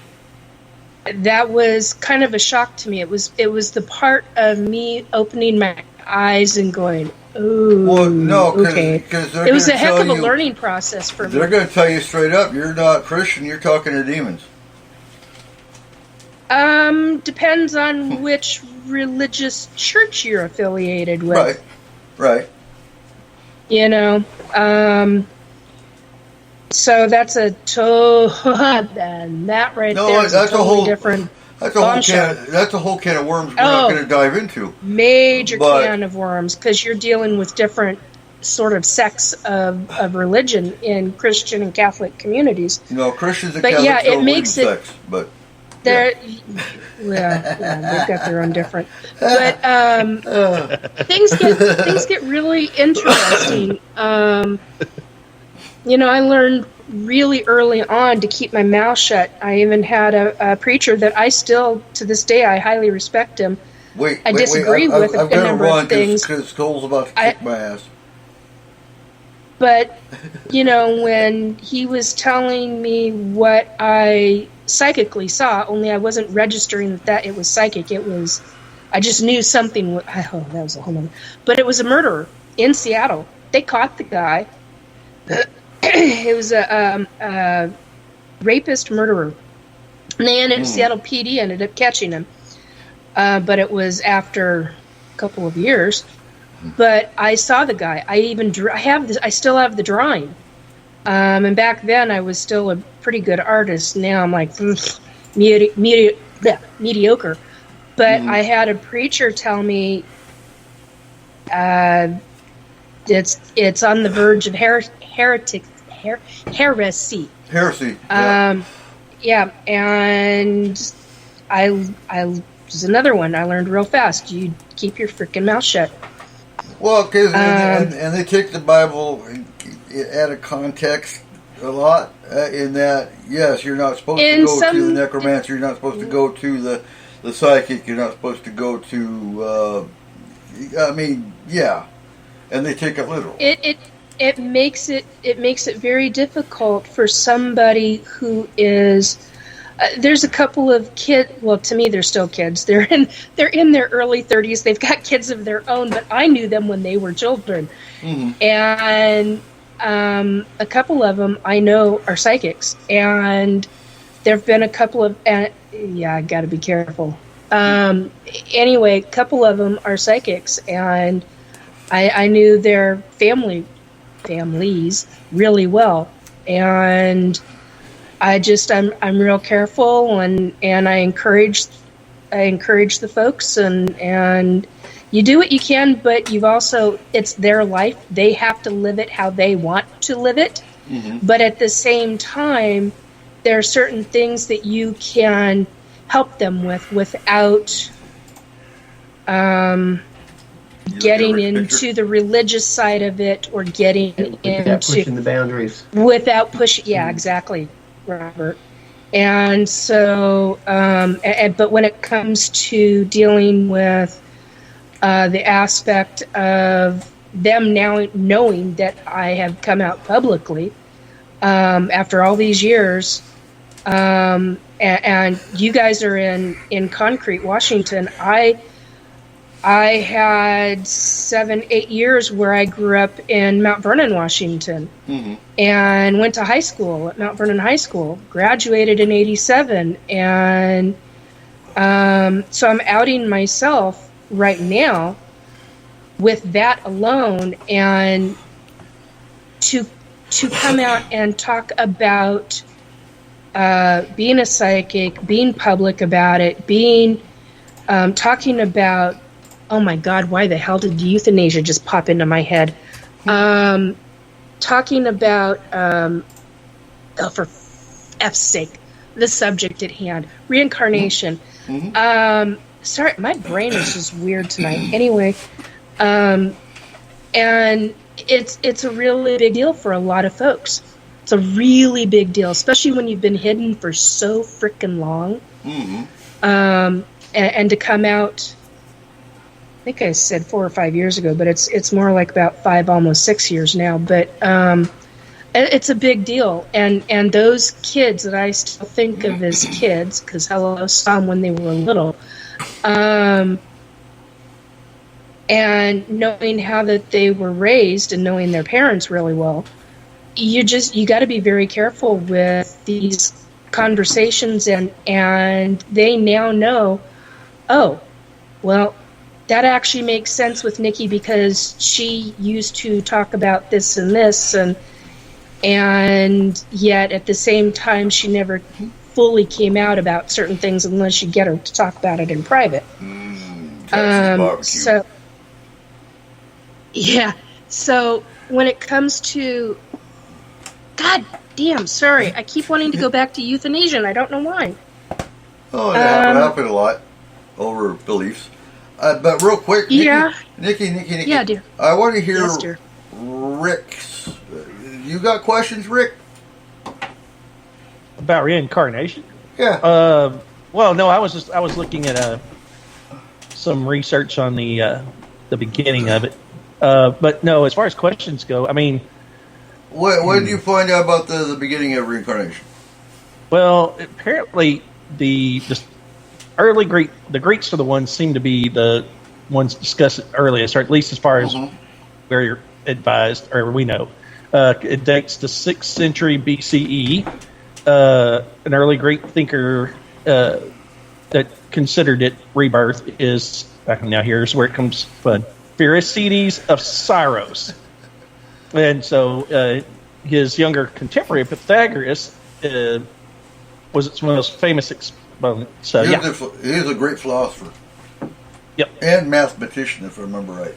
was kind of a shock to me. It was the part of me opening my eyes and going, ooh,
well, no,
okay. It was a heck of a learning process for me.
They're going to tell you straight up, you're not Christian, you're talking to demons.
Depends on which religious church you're affiliated with.
Right.
So that's a that right there is a totally different.
That's a whole can of worms we're not going to dive into.
Major can of worms, because you're dealing with different sort of sects of religion in Christian and Catholic communiings.
Christians and Catholics don't believe in sex, but.
They've got their own different. But things get really interesting. I learned really early on to keep my mouth shut. I even had a preacher that I still, to this day, I highly respect him. I disagree with a number of things.
Because Cole's about to kick my ass.
But, when he was telling me what I psychically saw, only I wasn't registering that it was psychic. It was, I just knew something. That was a whole nother. But it was a murderer in Seattle. They caught the guy. It was a rapist murderer. And Seattle PD ended up catching him. But it was after a couple of years. But I saw the guy. I still have the drawing. And back then I was still a pretty good artist. Now I'm like mediocre. But I had a preacher tell me it's on the verge of heresy.
Heresy.
Yeah, and I there's another one I learned real fast. You keep your freaking mouth shut.
Well, because and they take the Bible out of context a lot. In that, yes, you're not supposed to go to the necromancer. You're not supposed to go to the psychic. You're not supposed to go to. I mean, yeah, and they take it literal.
It makes it very difficult for somebody who is. There's a couple of kids. Well, to me, they're still kids. They're in their early 30s. They've got kids of their own, but I knew them when they were children. Mm-hmm. And a couple of them I know are psychics, and there've been a couple of. I got to be careful. Anyway, a couple of them are psychics, and I knew their families really well, and I'm real careful, and I encourage the folks, and you do what you can, but you've also, it's their life. They have to live it how they want to live it. Mm-hmm. But at the same time, there are certain things that you can help them with without getting into the religious side of it, or getting
without pushing the boundaries.
Without pushing, yeah, exactly, Robert. And so, but when it comes to dealing with the aspect of them now knowing that I have come out publicly after all these years, and you guys are in Concrete, Washington. I had 7-8 years where I grew up in Mount Vernon, Washington, mm-hmm. and went to high school at Mount Vernon High School, graduated in 87, and so I'm outing myself right now with that alone, and to come out and talk about being a psychic, being public about it, being talking about, oh my God, why the hell did euthanasia just pop into my head? Talking about, for F's sake, the subject at hand, reincarnation. Mm-hmm. Sorry, my brain is just weird tonight. Anyway, and it's a really big deal for a lot of folks. It's a really big deal, especially when you've been hidden for so freaking long. Mm-hmm. And to come out, I think I said 4 or 5 years ago, but it's more like about 5, almost 6 years now. But it's a big deal, and those kids that I still think of as kids, because hello, saw them when they were little. And knowing how that they were raised and knowing their parents really well, you got to be very careful with these conversations, and they now know, oh, well, that actually makes sense with Nikki because she used to talk about this and this, and yet at the same time she never fully came out about certain things unless you get her to talk about it in private. So yeah, so when it comes to, God damn, sorry, I keep wanting to go back to euthanasia and I don't know why.
Oh, it happened a lot over beliefs. But real quick, Nikki.
Yeah, dear.
I want to hear
yes,
Rick's. You got questions, Rick?
About reincarnation?
Yeah.
Well, no, I was looking at some research on the beginning of it. But no, as far as questions go, I mean,
what did you find out about the beginning of reincarnation?
Well, apparently the Greeks are the ones seem to be the ones discussed earliest, or at least as far as we're advised or we know. It dates to 6th century BCE. An early Greek thinker that considered it rebirth is, now here's where it comes fun, Pherecydes of Syros. And so his younger contemporary, Pythagoras, was its most famous exponent. So,
he is a great philosopher.
Yep.
And mathematician, if I remember right.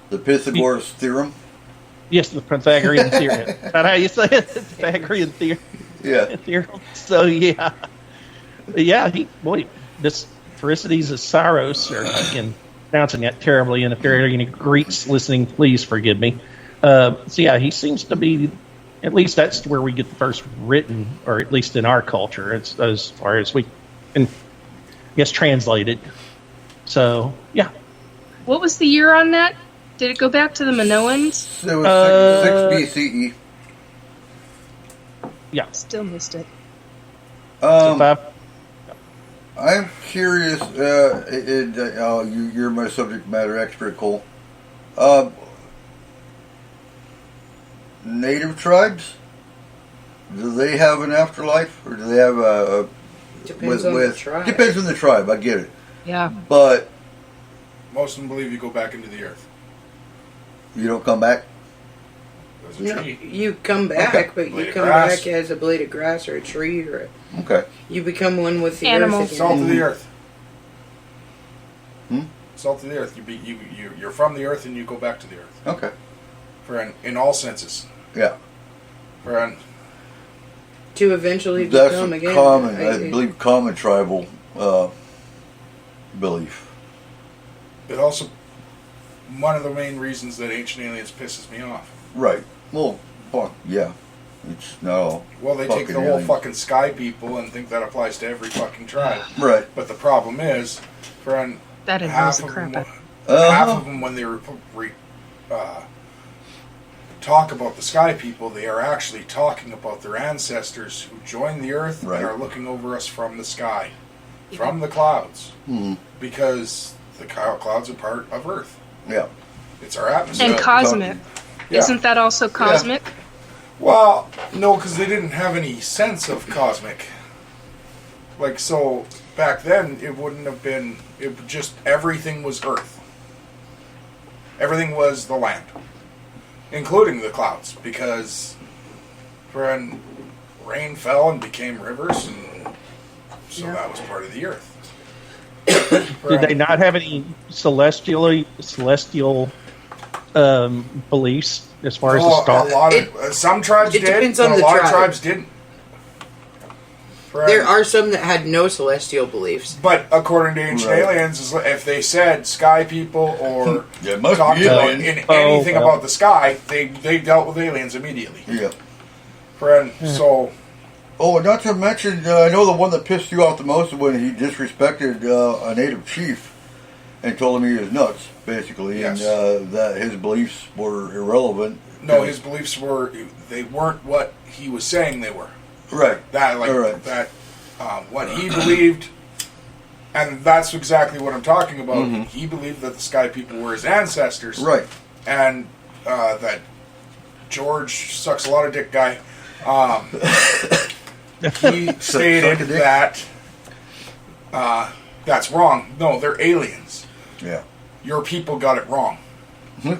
The Pythagoras theorem.
Yes, the Pythagorean theorem. Is that how you say it? The Pythagorean theorem.
Yeah.
Theorem. So yeah, this Pherecydes of Saros, or again pronouncing that terribly, and if there are any Greeks listening, please forgive me. He seems to be, at least that's where we get the first written, or at least in our culture, as far as we can, I guess, translated. So yeah.
What was the year on that? Did it go back to the Minoans?
It was 6 BCE.
Yeah.
Still missed it.
I'm curious. You're my subject matter expert, Cole. Native tribes, do they have an afterlife, or do they have a?
Depends on the tribe.
Depends on the tribe. I get it.
Yeah.
But
most of them believe you go back into the earth.
You don't come back.
There's a
No,
tree.
you come back,
Okay.
but
Blade
you
of
come
grass.
back as a blade of grass or a tree or
Okay.
you become one with the
Animal.
earth
Salt
again.
of the earth.
Hmm?
Salt of the earth. You're from the earth and you go back to the earth.
Okay.
In all senses.
Yeah.
To eventually
That's
become
a
again.
common, I believe, common tribal belief.
It also, one of the main reasons that Ancient Aliens pisses me off.
Right. Well, fuck yeah. It's not all.
Well, they take
fucking
the whole
aliens.
fucking sky people and think that applies to every fucking tribe.
Right.
But the problem is, friend,
That annoys
half
the
of
crap
them,
out.
half of them when they talk about the sky people, they are actually talking about their ancestors who joined the earth
Right.
and are looking over us from the sky, from the clouds, because the clouds are part of Earth.
Yeah.
It's our atmosphere.
And cosmic.
Yeah.
Isn't that also cosmic?
Well, no, because they didn't have any sense of cosmic. Like, so back then, it wouldn't have been. It just everything was Earth. Everything was the land, including the clouds, because when rain fell and became rivers, and so that was part of the Earth.
Did they not have any celestial beliefs as far as the star?
A lot of some tribes
it
did,
depends
but
on
a
the
lot of
tribe.
tribes didn't.
There are some that had no celestial beliefs.
But according to Ancient
Right.
Aliens, if they said sky people or
Yeah, it must
talked
be
about
aliens.
anything
well.
about the sky, they dealt with aliens immediately.
Yeah.
Friend, so
Oh, not to mention, I know the one that pissed you off the most was when he disrespected a native chief and told him he was nuts, basically,
Yes.
and that his beliefs were irrelevant.
no, his beliefs weren't what he was saying they were.
Right.
That what he believed, and that's exactly what I'm talking about. He believed that the sky people were his ancestors,
Right.
and that George sucks a lot of dick guy. He stated that that's wrong. No, they're aliens.
Yeah.
Your people got it wrong.
Yeah,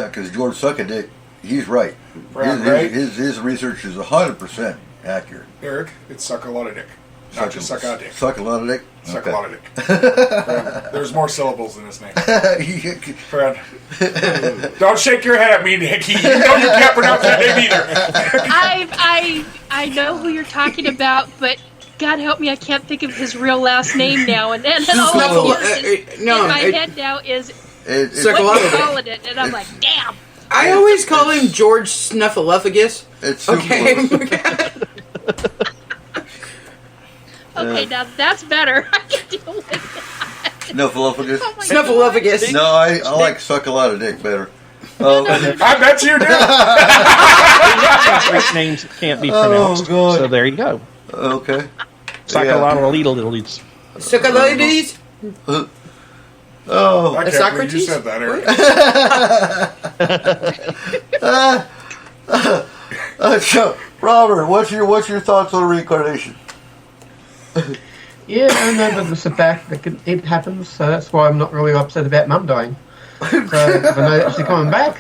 because George Suckadick, he's right.
Right.
His research is 100% accurate.
Eric, it's suck a lot of dick. Not just suck a dick.
Suck a lot of dick?
Suck
Okay.
a lot of dick. There's more syllables in his name. Friend. Don't shake your head at me, Nick. You know you can't pronounce that name either.
I know who you're talking about, but God help me, I can't think of his real last name now. And then all I hear in my head now is what you calling it, and I'm like, damn.
I always call him George Snuffleupagus.
It's
okay.
Okay, now that's better. I can deal with that.
Snuffleupagus?
Oh my
Snuffleupagus.
No, I like suck a lot of dick better.
I bet you do.
Great names can't be pronounced.
God.
So there you go.
Okay.
Psychologically.
Sucaloides.
Oh.
I can't believe you
Socrates?
said that, Eric.
So, Robert, what's your thoughts on reincarnation?
Yeah, I know that it's a fact that it happens, so that's why I'm not really upset about Mum dying. So, if I know that she's coming back.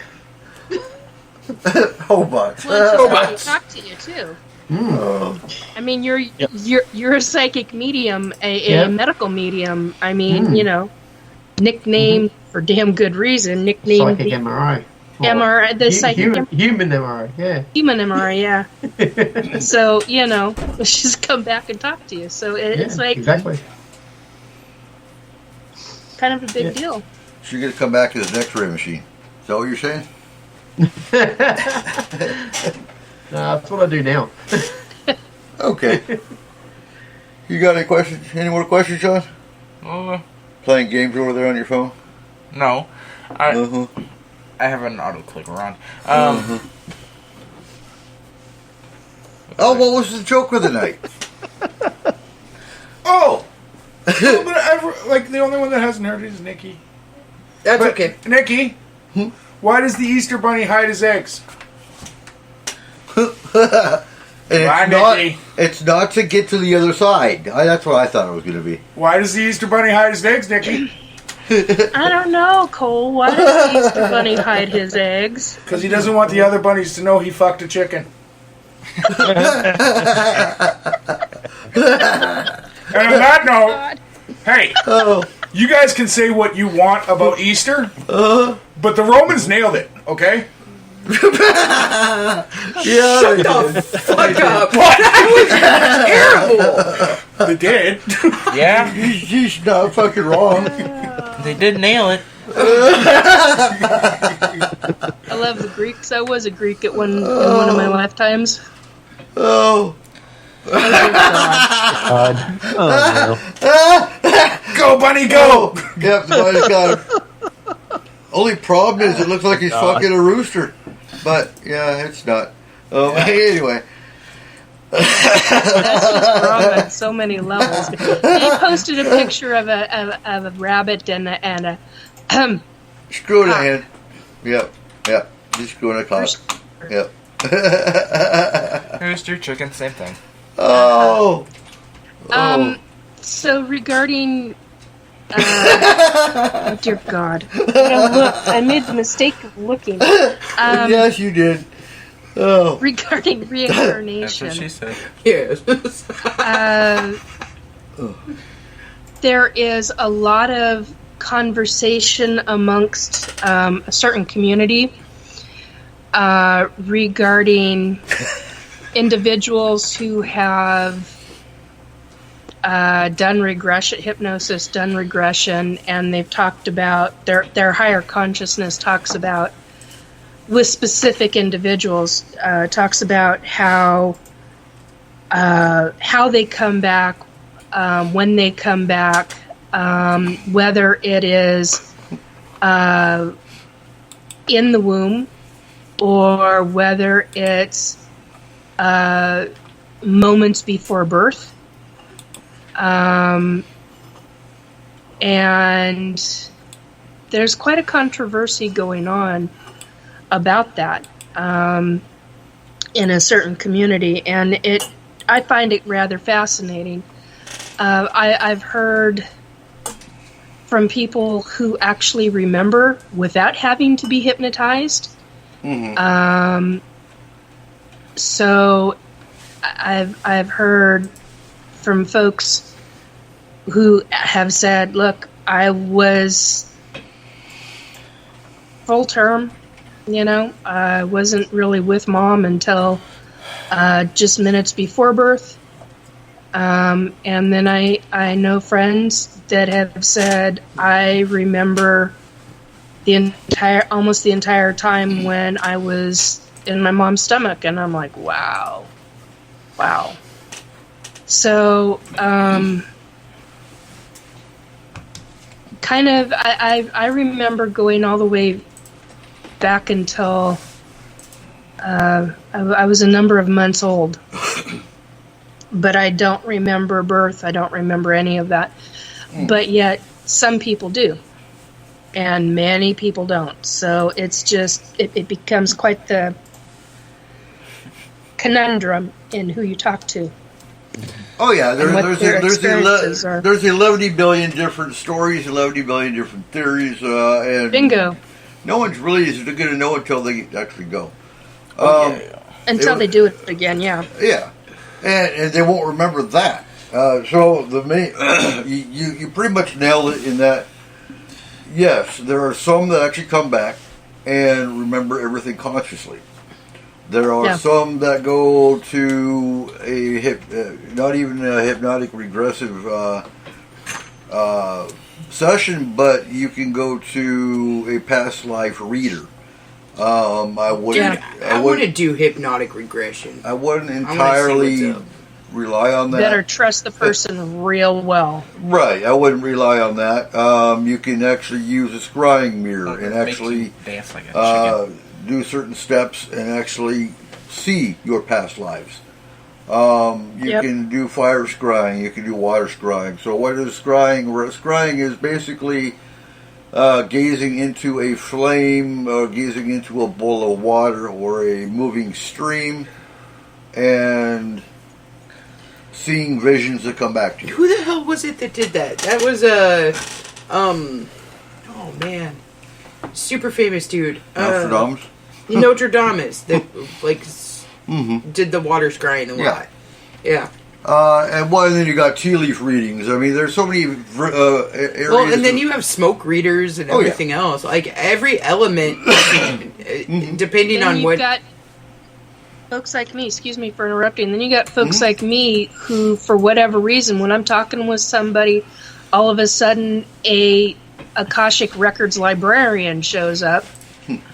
Hobart.
Well, it's talk to you too. I mean, you're a psychic medium, a medical medium. I mean, you know. nicknamed for damn good reason. Nicknamed
Psychic MRI.
MRI, the psychic
human MRI, yeah.
Human MRI, yeah. So, she's come back and talk to you. So it's like
exactly
kind of a big deal.
She's going to come back as an X-ray machine. Is that what you're saying?
No, that's what I do now.
Okay. You got any questions? Any more questions, Sean? Playing games over there on your phone?
No. I have an auto clicker on.
Oh, what was the joke of the night?
Oh! The only one that hasn't heard it is Nikki.
That's okay.
Nikki, why does the Easter Bunny hide his eggs?
It's not to get to the other side. That's what I thought it was going to be.
Why does the Easter Bunny hide his eggs, Nikki?
I don't know, Cole. Why does the Easter Bunny hide his eggs?
Because he doesn't want the other bunnies to know he fucked a chicken. And on that note, hey, you guys can say what you want about Easter, but the Romans nailed it, okay?
Shut the fuck up! That was terrible!
They did.
Yeah.
He's not fucking wrong.
They did nail it.
I love the Greeks. I was a Greek in one of my lifetimes.
Oh.
God. Oh, no.
Go, bunny, go!
Yep, the bunny's got him. Only problem is it looks like he's fucking a rooster. But, yeah, it's not. Anyway.
That's just wrong on so many levels. They posted a picture of a rabbit and a
screw in the hand. Yep. Just screw in a cock. Yep.
Rooster, chicken, same thing.
Oh.
So regarding oh dear God. I made the mistake of looking.
Yes, you did. Oh.
Regarding reincarnation.
That's what she said.
Yes.
There is a lot of conversation amongst a certain community regarding individuals who have done hypnosis, done regression, and they've talked about their higher consciousness talks about, with specific individuals, talks about how they come back, when they come back, whether it is in the womb or whether it's moments before birth. And there's quite a controversy going on about that in a certain community, and I find it rather fascinating. I've heard from people who actually remember without having to be hypnotized. Mm-hmm. So I've heard from folks who have said, look, I was full term, I wasn't really with mom until just minutes before birth. And then I know friends that have said, I remember almost the entire time when I was in my mom's stomach, and I'm like, wow. So, kind of, I remember going all the way back until I was a number of months old. But I don't remember birth. I don't remember any of that. But yet, some people do. And many people don't. So it's just, it becomes quite the conundrum in who you talk to.
Oh yeah, there's 11 billion different stories, 11 billion different theories, and
bingo.
No one's really going to know until they actually go.
Until they do it again, yeah.
Yeah, and they won't remember that. So you pretty much nailed it in that yes, there are some that actually come back and remember everything consciously. There are some that go to not even a hypnotic regressive session, but you can go to a past life reader. I want to
do hypnotic regression.
I wouldn't entirely rely on that.
Better trust the person real well.
Right, I wouldn't rely on that. You can actually use a scrying mirror and actually
dance like a chicken.
Do certain steps and actually see your past lives. You can do fire scrying, you can do water scrying. So what is scrying? Scrying is basically gazing into a flame, gazing into a bowl of water or a moving stream, and seeing visions that come back to you.
Who the hell was it that did that? That was oh man, super famous dude.
Nostradamus?
Notre Dame that did the water scrying a lot. Yeah.
And then you got tea leaf readings. I mean, there's so many areas.
Well, and then you have smoke readers and everything else. Like every element, depending
Then
on
you've
what.
got folks like me, excuse me for interrupting. Then you got folks like me who, for whatever reason, when I'm talking with somebody, all of a sudden a Akashic Records librarian shows up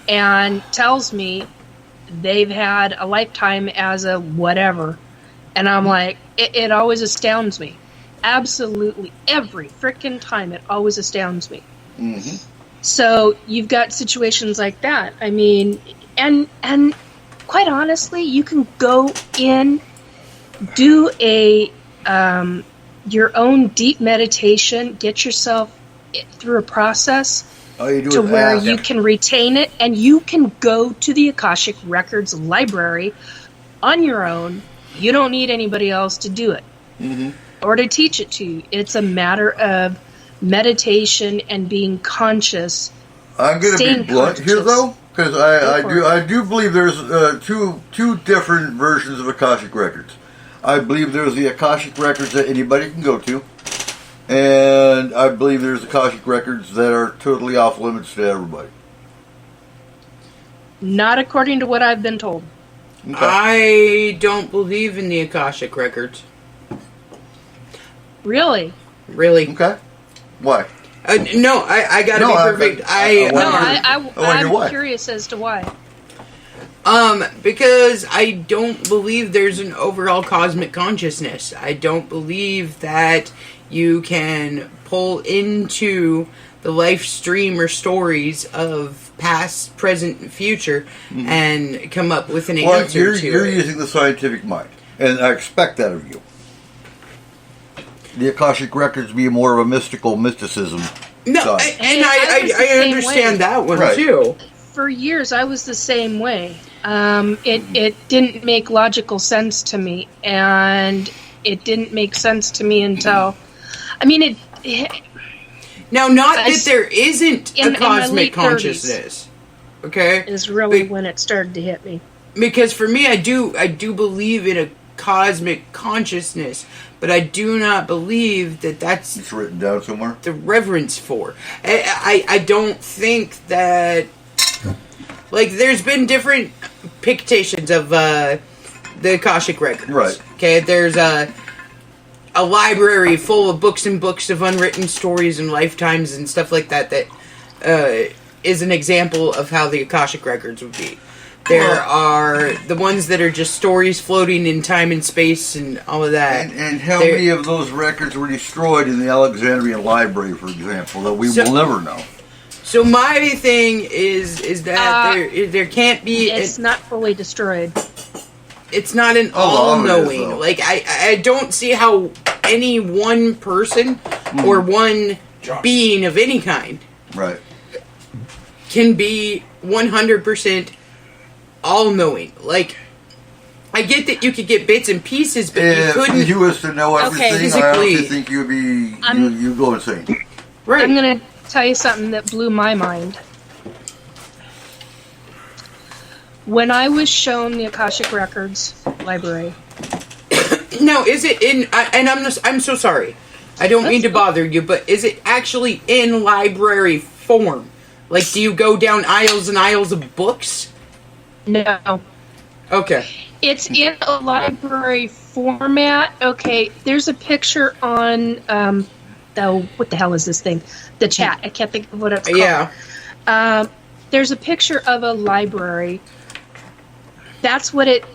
and tells me they've had a lifetime as a whatever. And I'm like, it always astounds me. Absolutely. Every frickin' time it always astounds me.
Mm-hmm.
So you've got situations like that. I mean, and quite honestly, you can go in, do a your own deep meditation, get yourself through a process to where you can retain it, and you can go to the Akashic Records library on your own. You don't need anybody else to do it or to teach it to you. It's a matter of meditation and being conscious.
I'm going to be blunt here, though, because I do believe there's two different versions of Akashic Records. I believe there's the Akashic Records that anybody can go to, and I believe there's Akashic Records that are totally off limits to everybody.
Not according to what I've been told.
Okay.
I don't believe in the Akashic Records.
Really?
Really?
Okay. Why?
No, I gotta be perfect.
I'm curious as to why.
Because I don't believe there's an overall cosmic consciousness. I don't believe that you can pull into the life stream or stories of past, present, and future and come up with an answer to
you're
it.
using the scientific mind, and I expect that of you. The Akashic Records be more of a mysticism.
No,
side.
I understand that one too.
For years, I was the same way. It didn't make logical sense to me, and it didn't make sense to me until, I mean,
now, not that there isn't a cosmic consciousness, okay?
Is really when it started to hit me.
Because for me, I do believe in a cosmic consciousness, but I do not believe that that's
it's written down somewhere.
The reverence for. I don't think that. Like, there's been different pictations of the Akashic Records.
Right.
Okay, there's a library full of books and books of unwritten stories and lifetimes and stuff like that is an example of how the Akashic Records would be. There are the ones that are just stories floating in time and space and all of that.
And how many of those records were destroyed in the Alexandrian Library, for example, that we will never know?
So my thing is that there can't be.
It's not fully destroyed.
It's not an all-knowing. Like I don't see how any one person or one being of any kind can be 100% all-knowing. Like, I get that you could get bits and pieces, but you couldn't.
If you was to know everything,
physically,
I honestly think you'd go insane.
Right.
I'm gonna tell you something that blew my mind. When I was shown the Akashic Records library.
Now, is it in? I'm so sorry. I don't mean to bother you, but is it actually in library form? Like, do you go down aisles and aisles of books?
No.
Okay.
It's in a library format. Okay, there's a picture on, what the hell is this thing? The chat. I can't think of what it's called.
Yeah.
There's a picture of a library. That's what it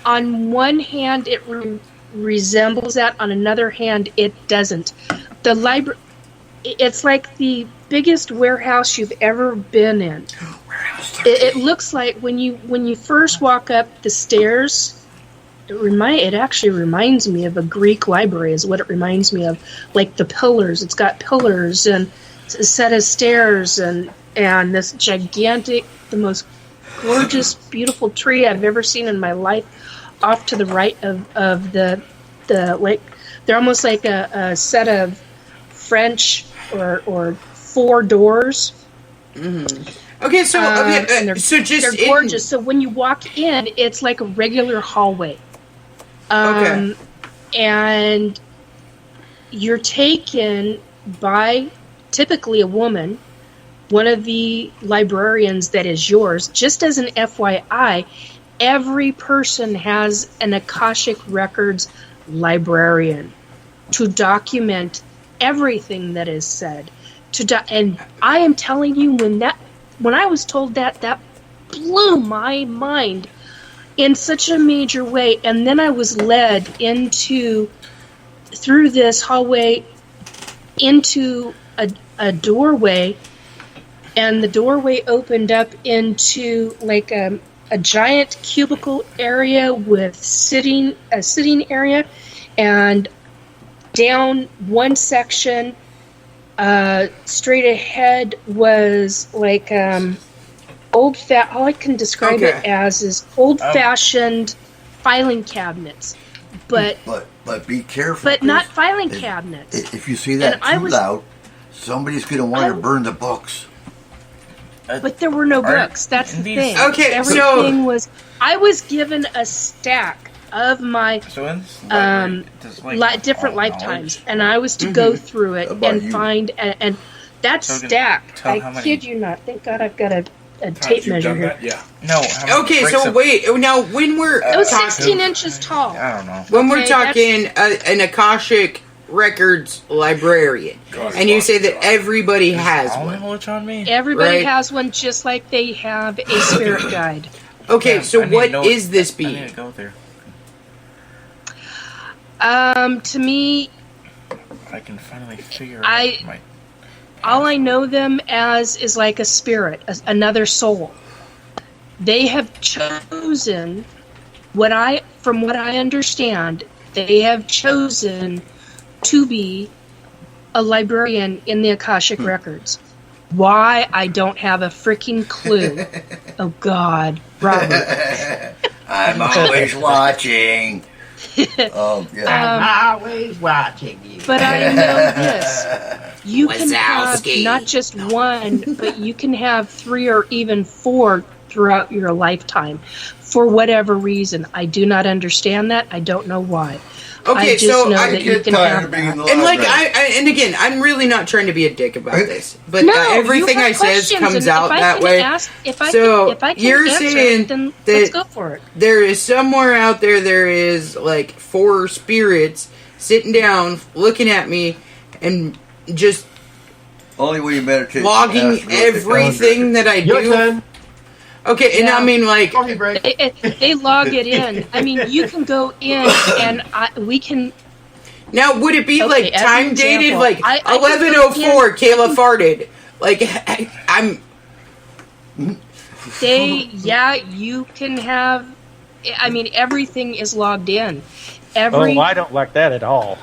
on one hand, it resembles that. On another hand, it doesn't. The library, it's like the biggest warehouse you've ever been in. It looks like when you first walk up the stairs, it actually reminds me of a Greek library. Is what it reminds me of. Like the pillars. It's got pillars and a set of stairs and this gigantic, the most gorgeous, beautiful tree I've ever seen in my life. Off to the right of the like, they're almost like a set of French or four doors.
Mm-hmm. Okay, so
they're gorgeous. So when you walk in, it's like a regular hallway.
Okay.
And you're taken by typically a woman, one of the librarians that is yours. Just as an FYI, every person has an Akashic Records librarian to document everything that is said. And I am telling you, when I was told that blew my mind in such a major way. And then I was led through this hallway into a doorway, and the doorway opened up into like a giant cubicle area with a sitting area, and down one section straight ahead was like all I can describe it as is old-fashioned filing cabinets, but
be careful.
But not filing cabinets.
If you see that too loud, somebody's going to want to burn the books.
But there were no books. That's the thing.
Okay,
everything was. I was given a stack of my different lifetimes, and I was to go through it and find and that stack. I kid you not. Thank God I've got a tape measure here.
Yeah.
No.
Okay, so wait. Now, when we're
it was 16 inches tall.
I don't know.
When we're talking an Akashic Records librarian, and you say that everybody has one.
Everybody has one, just like they have a spirit guide.
Okay, so what is this being?
I need to go there.
To me,
I can finally figure out
all I know them as is like a spirit, another soul. They have chosen from what I understand, they have chosen to be a librarian in the Akashic Records. Why? I don't have a freaking clue. Oh God, Robert.
I'm always watching. Oh, yeah.
I'm always watching you.
But I know this. You can have not just one, but you can have 3 or even 4 throughout your lifetime. For whatever reason. I do not understand that. I don't know why.
Okay,
I just know that you can have
being in the
and like
library.
and again, I'm really not trying to be a dick about this, but
No,
everything
you
I
have
says
questions,
comes
and
out
if I
that
can
way.
if I can
you're
answer
saying
it, then
that
let's go for it.
there is somewhere out there is like 4 spirits sitting down, looking at me, and just
only way you meditate.
logging everything that I do.
Your turn.
Okay, and I mean, like,
They log it in. I mean, you can go in and we can.
Now, would it be like
as an
time dated?
example,
Like
I can go
11:04, Kayla farted. Like I'm.
You can have. I mean, everything is logged in.
I don't like that at all.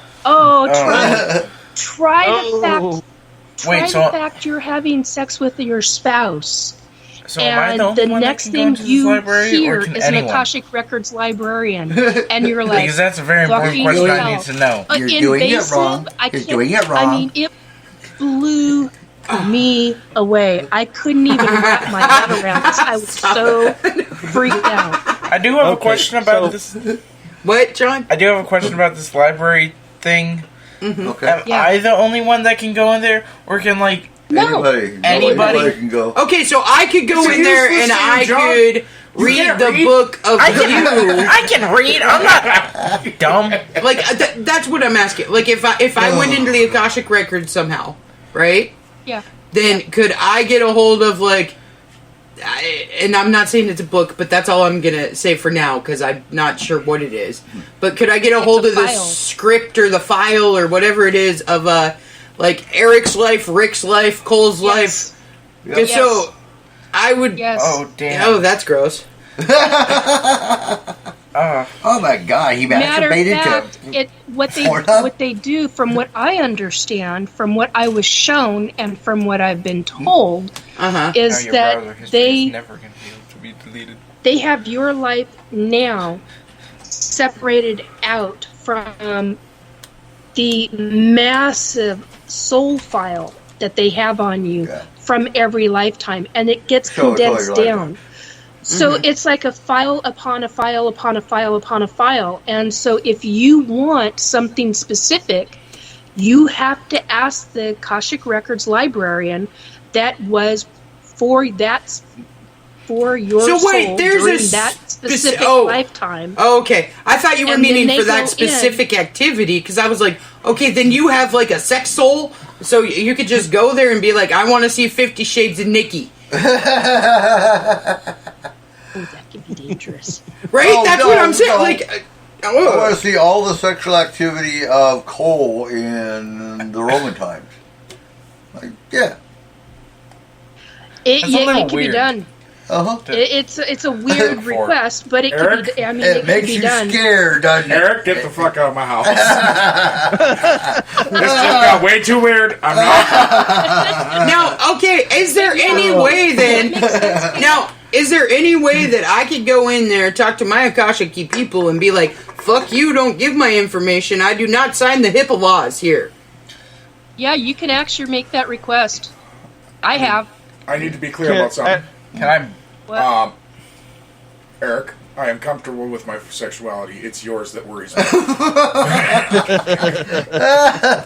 Try the fact you're having sex with your spouse.
So am I the
the
only one
next
that can go
thing
into this
you
library,
hear
or can
is an
anyone?
Akashic Records librarian, and you're like,
Because that's a very important
fucking
question I
hell.
need to know.
You're doing it
Invasive,
wrong.
I
You're
can't-
doing it wrong.
I mean, it blew me away. I couldn't even wrap my head around this. I was so freaked out.
I do have a question about this.
What, John?
I do have a question about this library thing.
Okay.
Am I the only one that can go in there, or can like
Anybody can go.
Okay, so I could go in there and I could read the book of
I can read. I'm not dumb.
Like that's what I'm asking. Like if I went into the Akashic records somehow, right?
Yeah.
Then could I get a hold of like? And I'm not saying it's a book, but that's all I'm gonna say for now because I'm not sure what it is. But could I get a hold of the script or the file or whatever it is of like Eric's life, Rick's life, Cole's life?
Yes.
So I would.
Yes.
Oh damn.
Oh, that's gross.
Oh my God, he
Matter of
masturbated
fact,
to
what they do, from what I understand, from what I was shown, and from what I've been told, is that they they have your life now separated out from the massive soul file that they have on you from every lifetime, and it gets condensed down. So it's like a file upon a file upon a file upon a file. And so if you want something specific, you have to ask the Akashic Records librarian that was for your soul during that specific lifetime.
Oh, okay. I thought you were
And
meaning
then
for
they
that
go
specific activity, because I was like, okay, then you have like a sex soul, so you could just go there and be like, I want to see 50 Shades of Nikki.
Oh, that could be dangerous.
Right? That's what I'm saying. Like,
I want to see all the sexual activity of Cole in the Roman times. Like, yeah.
It can be done. It's a weird request, but it can be. I mean, it can be done.
Scared, doesn't it?
Eric, get the fuck out of my house. This just got way too weird. I'm not.
Now, okay, is there any way then? Now, is there any way that I could go in there, talk to my Akashic people, and be like, "Fuck you! Don't give my information. I do not sign the HIPAA laws here."
Yeah, you can actually make that request. I have.
I need to be clear about something.
Can
What?
Eric, I am comfortable with my sexuality. It's yours that worries me.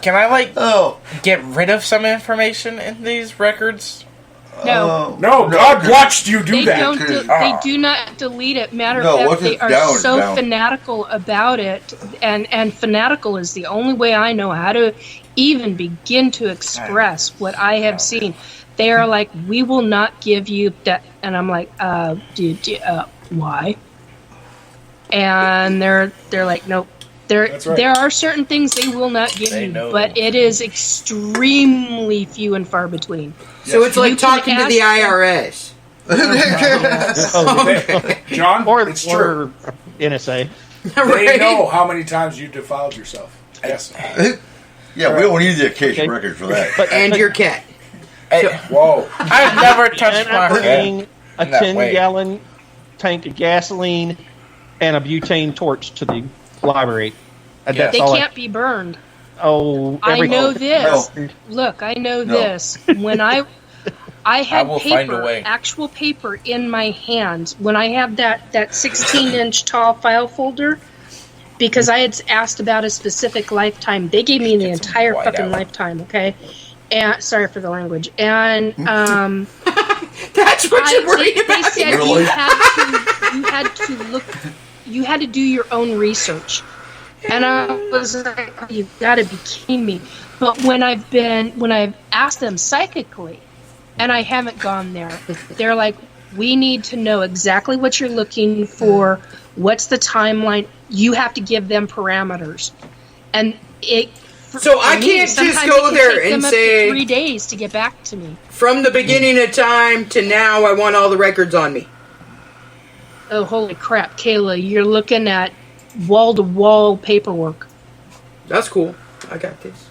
Can I get rid of some information in these records?
No.
No, God watched you do
They
that.
don't. They do not delete it. Matter of fact, they are so fanatical about it, and fanatical is the only way I know how to even begin to express what I have seen. They are like, we will not give you that, and I'm like, why? And they're like, nope. There are certain things they will not give you, but it is extremely few and far between.
So it's like talking to the IRS.
John, it's true.
NSA.
They know how many times you defiled yourself. Yes.
Yeah, we don't need the Akashic records for that.
And your cat.
Whoa.
I've never touched my
bringing a 10-gallon tank of gasoline and a butane torch to the library.
They can't be burned.
Oh,
I know this. No. Look, I know this. When I had actual paper in my hand, when I had that 16-inch tall file folder, because I had asked about a specific lifetime, they gave me the entire fucking lifetime, okay? And sorry for the language. And
that's what you're worried about.
They said you had to do your own research. And I was like, oh, you've got to be kidding me. But when I've asked them psychically, and I haven't gone there, they're like, we need to know exactly what you're looking for. What's the timeline? You have to give them parameters. And
so I can't just go there and say
3 days to get back to me.
From the beginning of time to now, I want all the records on me.
Oh, holy crap, Kayla! You're looking at wall-to-wall paperwork.
That's cool. I got this.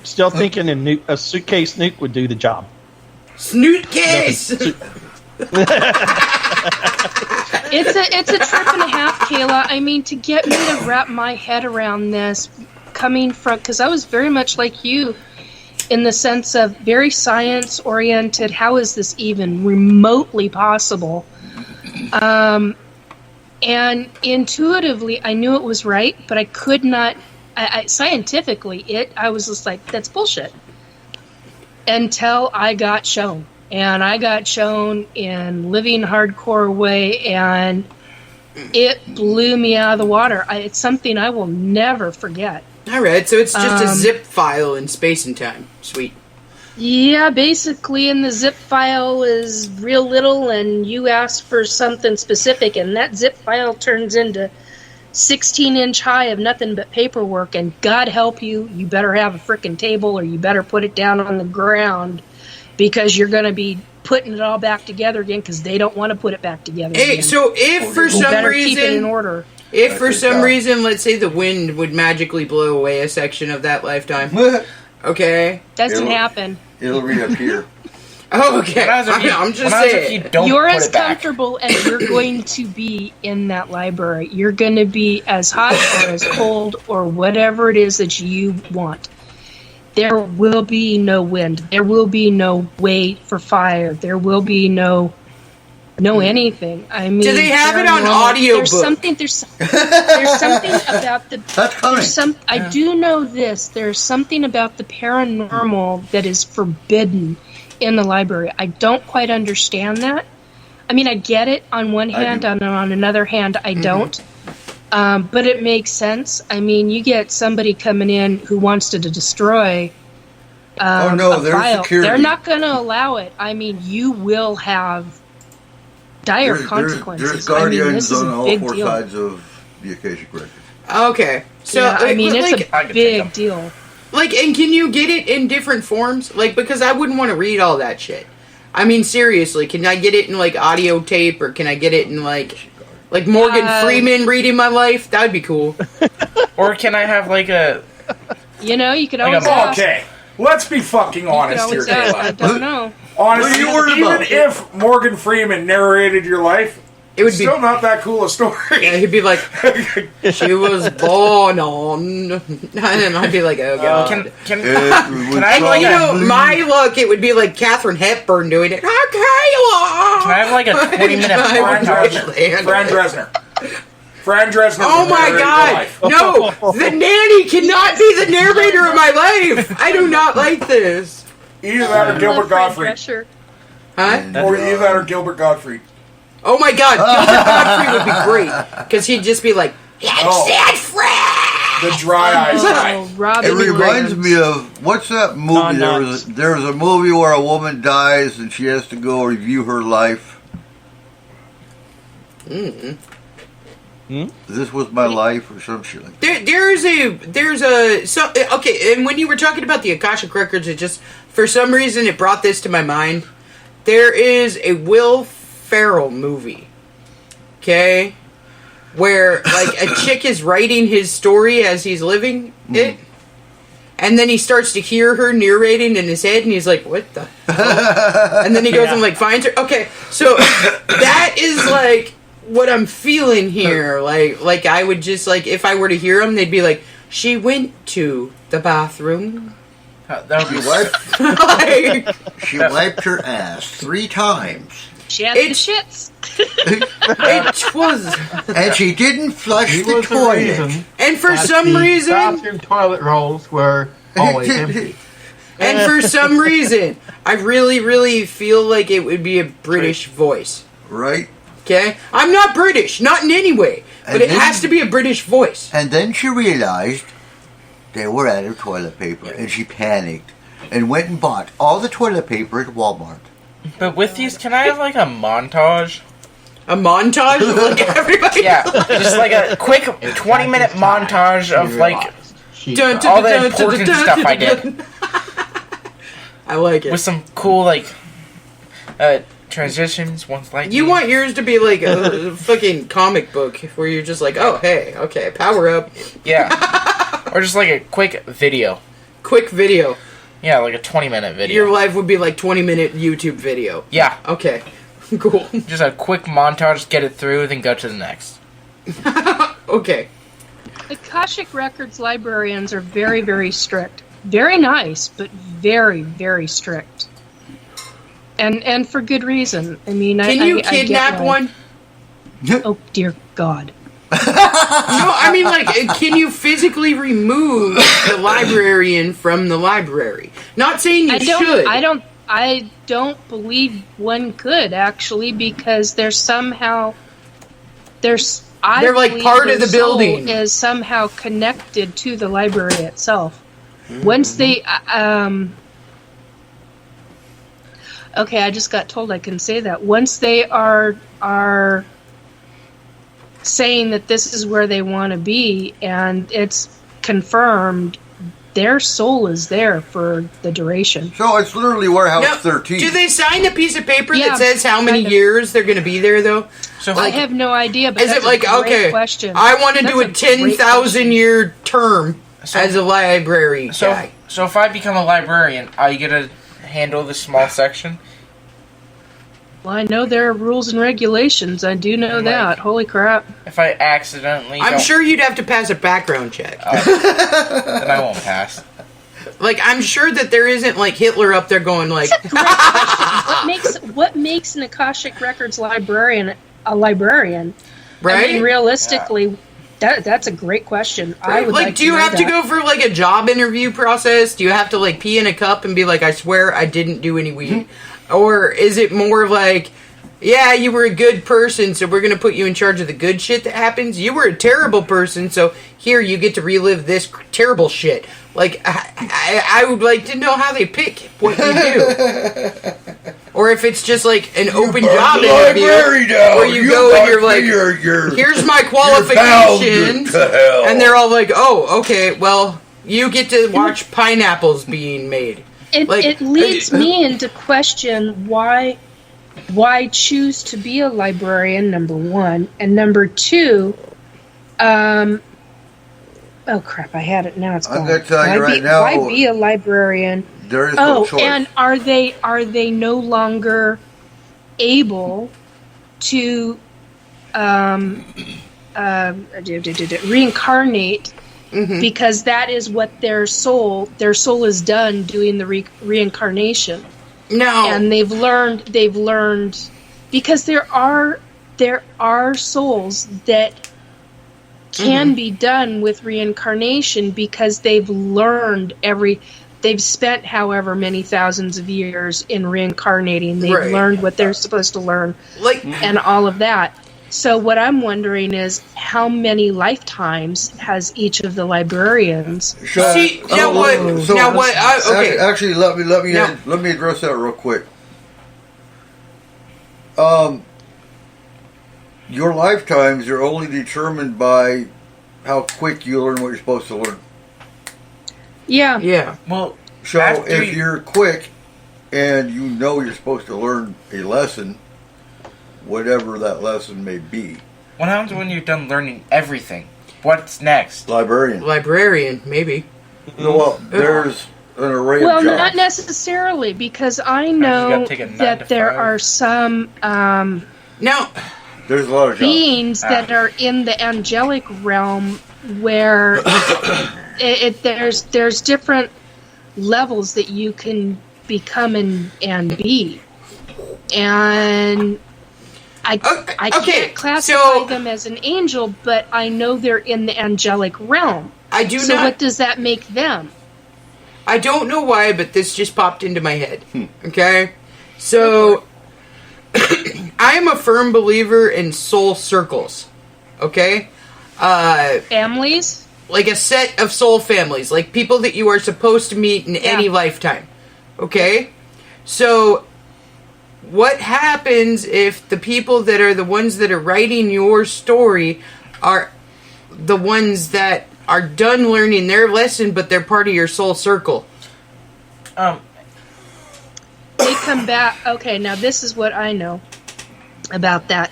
Still thinking a suitcase nuke would do the job.
Snootcase.
It's a trip and a half, Kayla. I mean, to get me to wrap my head around this. Coming from, because I was very much like you in the sense of very science oriented. How is this even remotely possible? And intuitively I knew it was right, but I could not scientifically, I was just like, that's bullshit. Until I got shown. And I got shown in living hardcore way, and it blew me out of the water. It's something I will never forget.
All right, so it's just a zip file in space and time. Sweet.
Yeah, basically, and the zip file is real little, and you ask for something specific, and that zip file turns into 16-inch high of nothing but paperwork, and God help you, you better have a frickin' table, or you better put it down on the ground, because you're going to be putting it all back together again, because they don't want to put it back together again.
So if for some reason...
keep it in order.
If for some reason, let's say the wind would magically blow away a section of that lifetime, okay?
Doesn't happen.
It'll reappear.
Oh, okay. I'm just saying.
You're as comfortable as you're going to be in that library. You're going to be as hot or as cold or whatever it is that you want. There will be no wind. There will be no wait for fire. There will be no anything. I mean,
do they have it on audiobook?
There's something about the.
That's coming.
I do know this. There's something about the paranormal that is forbidden in the library. I don't quite understand that. I mean, I get it on one hand, and on another hand, I don't. But it makes sense. I mean, you get somebody coming in who wants to destroy a file.
Security.
They're not going to allow it. I mean, you will have dire consequences.
There's guardians on all four
deal.
sides of the Akashic Record.
Okay. So,
yeah, I mean, it's a big deal.
Like, and can you get it in different forms? Like, because I wouldn't want to read all that shit. I mean, seriously, can I get it in, like, audio tape, or can I get it in, like Morgan Freeman reading my life? That would be cool.
Or can I have, like, a...
You know, you could always ask.
Okay, let's be fucking honest here, Kayla.
I don't know.
Honestly, even if Morgan Freeman narrated your life, it would still not that cool a story.
Yeah, he'd be like, she was born on... And I'd be like, oh, God.
Can I have, like,
my luck, it would be like Katharine Hepburn doing it. Kayla!
Can I have, like, a 20-minute
Fran Dresner.
Oh my God! No! The nanny cannot be the narrator of my life! I do not like this.
Either that or Gilbert Gottfried.
Huh?
Or either that or Gilbert Gottfried.
Oh my God, Gilbert Gottfried would be great. Because he'd just be like, that's Fred!
The dry eyes guy.
It reminds me of, what's that movie? There was a movie where a woman dies and she has to go review her life. This was my life, or some shit like that.
Okay, and when you were talking about the Akashic Records, it just, for some reason, it brought this to my mind. There is a Will Ferrell movie, okay, where, like, a chick is writing his story as he's living it, and then he starts to hear her narrating in his head, and he's like, what the hell? And then he goes and, like, finds her. Okay, so that is, like, what I'm feeling here. Like I would just, like, if I were to hear them, they'd be like, she went to the bathroom.
That would be
She wiped her ass 3 times.
She had the shits.
It was...
And she didn't flush the toilet.
And for some reason...
bathroom toilet rolls were always empty.
And for some reason, I really, really feel like it would be a British voice.
Right.
Okay? I'm not British, not in any way. But it has to be a British voice.
And then she realized they were out of toilet paper. And she panicked and went and bought all the toilet paper at Walmart.
But with these, can I have, like, a montage?
A montage of, like, everybody?
Yeah, just, like, a quick 20-minute montage of, like, all the important stuff I did.
I like it.
With some cool, like, transitions, once like...
You want yours to be like a fucking comic book where you're just like, oh, hey, okay, power up.
Yeah. Or just like a quick video.
Quick video.
Yeah, like a 20-minute video.
Your life would be like 20-minute YouTube video.
Yeah.
Okay. Cool.
Just a quick montage, get it through, then go to the next.
Okay.
Akashic Records librarians are very, very strict. Very nice, but very, very strict. And for good reason. I mean,
Can you kidnap one?
Oh, dear God.
I mean, like, can you physically remove the librarian from the library? Not saying you should.
I don't believe one could, actually, because they're like
part of the building.
Is somehow connected to the library itself. Mm-hmm. Once they, okay, I just got told I can say that. Once they are saying that this is where they want to be, and it's confirmed, their soul is there for the duration.
So it's literally Warehouse 13.
Do they sign a piece of paper that says how many years they're going to be there, though?
So I have no idea, but
is it like, okay, question. I want to do a 10,000-year term as a library guy.
So if I become a librarian, are you going to handle the small section?
Well, I know there are rules and regulations. I do know that. Holy crap.
If I accidentally...
I'm sure you'd have to pass a background check.
Then I won't pass.
Like, I'm sure that there isn't, like, Hitler up there going, like...
what makes an Akashic Records librarian a librarian?
Right?
I mean, realistically, that's a great question.
Right? I would like do you have to go for, like, a job interview process? Do you have to, like, pee in a cup and be like, I swear I didn't do any weed? Or is it more like, yeah, you were a good person, so we're going to put you in charge of the good shit that happens? You were a terrible person, so here you get to relive this terrible shit. Like, I would like to know how they pick what you do. Or if it's just like an open job interview where you go and you're like, here's my qualification. And they're all like, oh, okay, well, you get to watch pineapples being made.
It leads me into question why choose to be a librarian, number one, and number two, oh crap, I had it, now it's gone.
I'm going to tell you right now.
Why be a librarian?
There is no choice.
And are they no longer able to reincarnate? Mm-hmm. Because that is what their soul is done doing the reincarnation.
No,
and they've learned because there are souls that can be done with reincarnation because they've spent however many thousands of years in reincarnating. They've learned what they're supposed to learn, and all of that. So what I'm wondering is how many lifetimes has each of the librarians?
Okay.
Actually, let me address that real quick. Your lifetimes are only determined by how quick you learn what you're supposed to learn.
Yeah.
Yeah.
Well,
so if you're quick and you know you're supposed to learn a lesson, whatever that lesson may be.
What happens when you're done learning everything? What's next?
Librarian, maybe.
Well, there's an array of jobs.
Well, not necessarily, because I know that there are some
there's a lot of
beings that are in the angelic realm where there's different levels that you can become and be. And I can't classify them as an angel, but I know they're in the angelic realm. So what does that make them?
I don't know why, but this just popped into my head. Okay? So, I am a firm believer in soul circles. Okay?
Families?
Like a set of soul families. Like people that you are supposed to meet in any lifetime. Okay? So, what happens if the people that are the ones that are writing your story are the ones that are done learning their lesson, but they're part of your soul circle?
They come back. Okay, now this is what I know about that.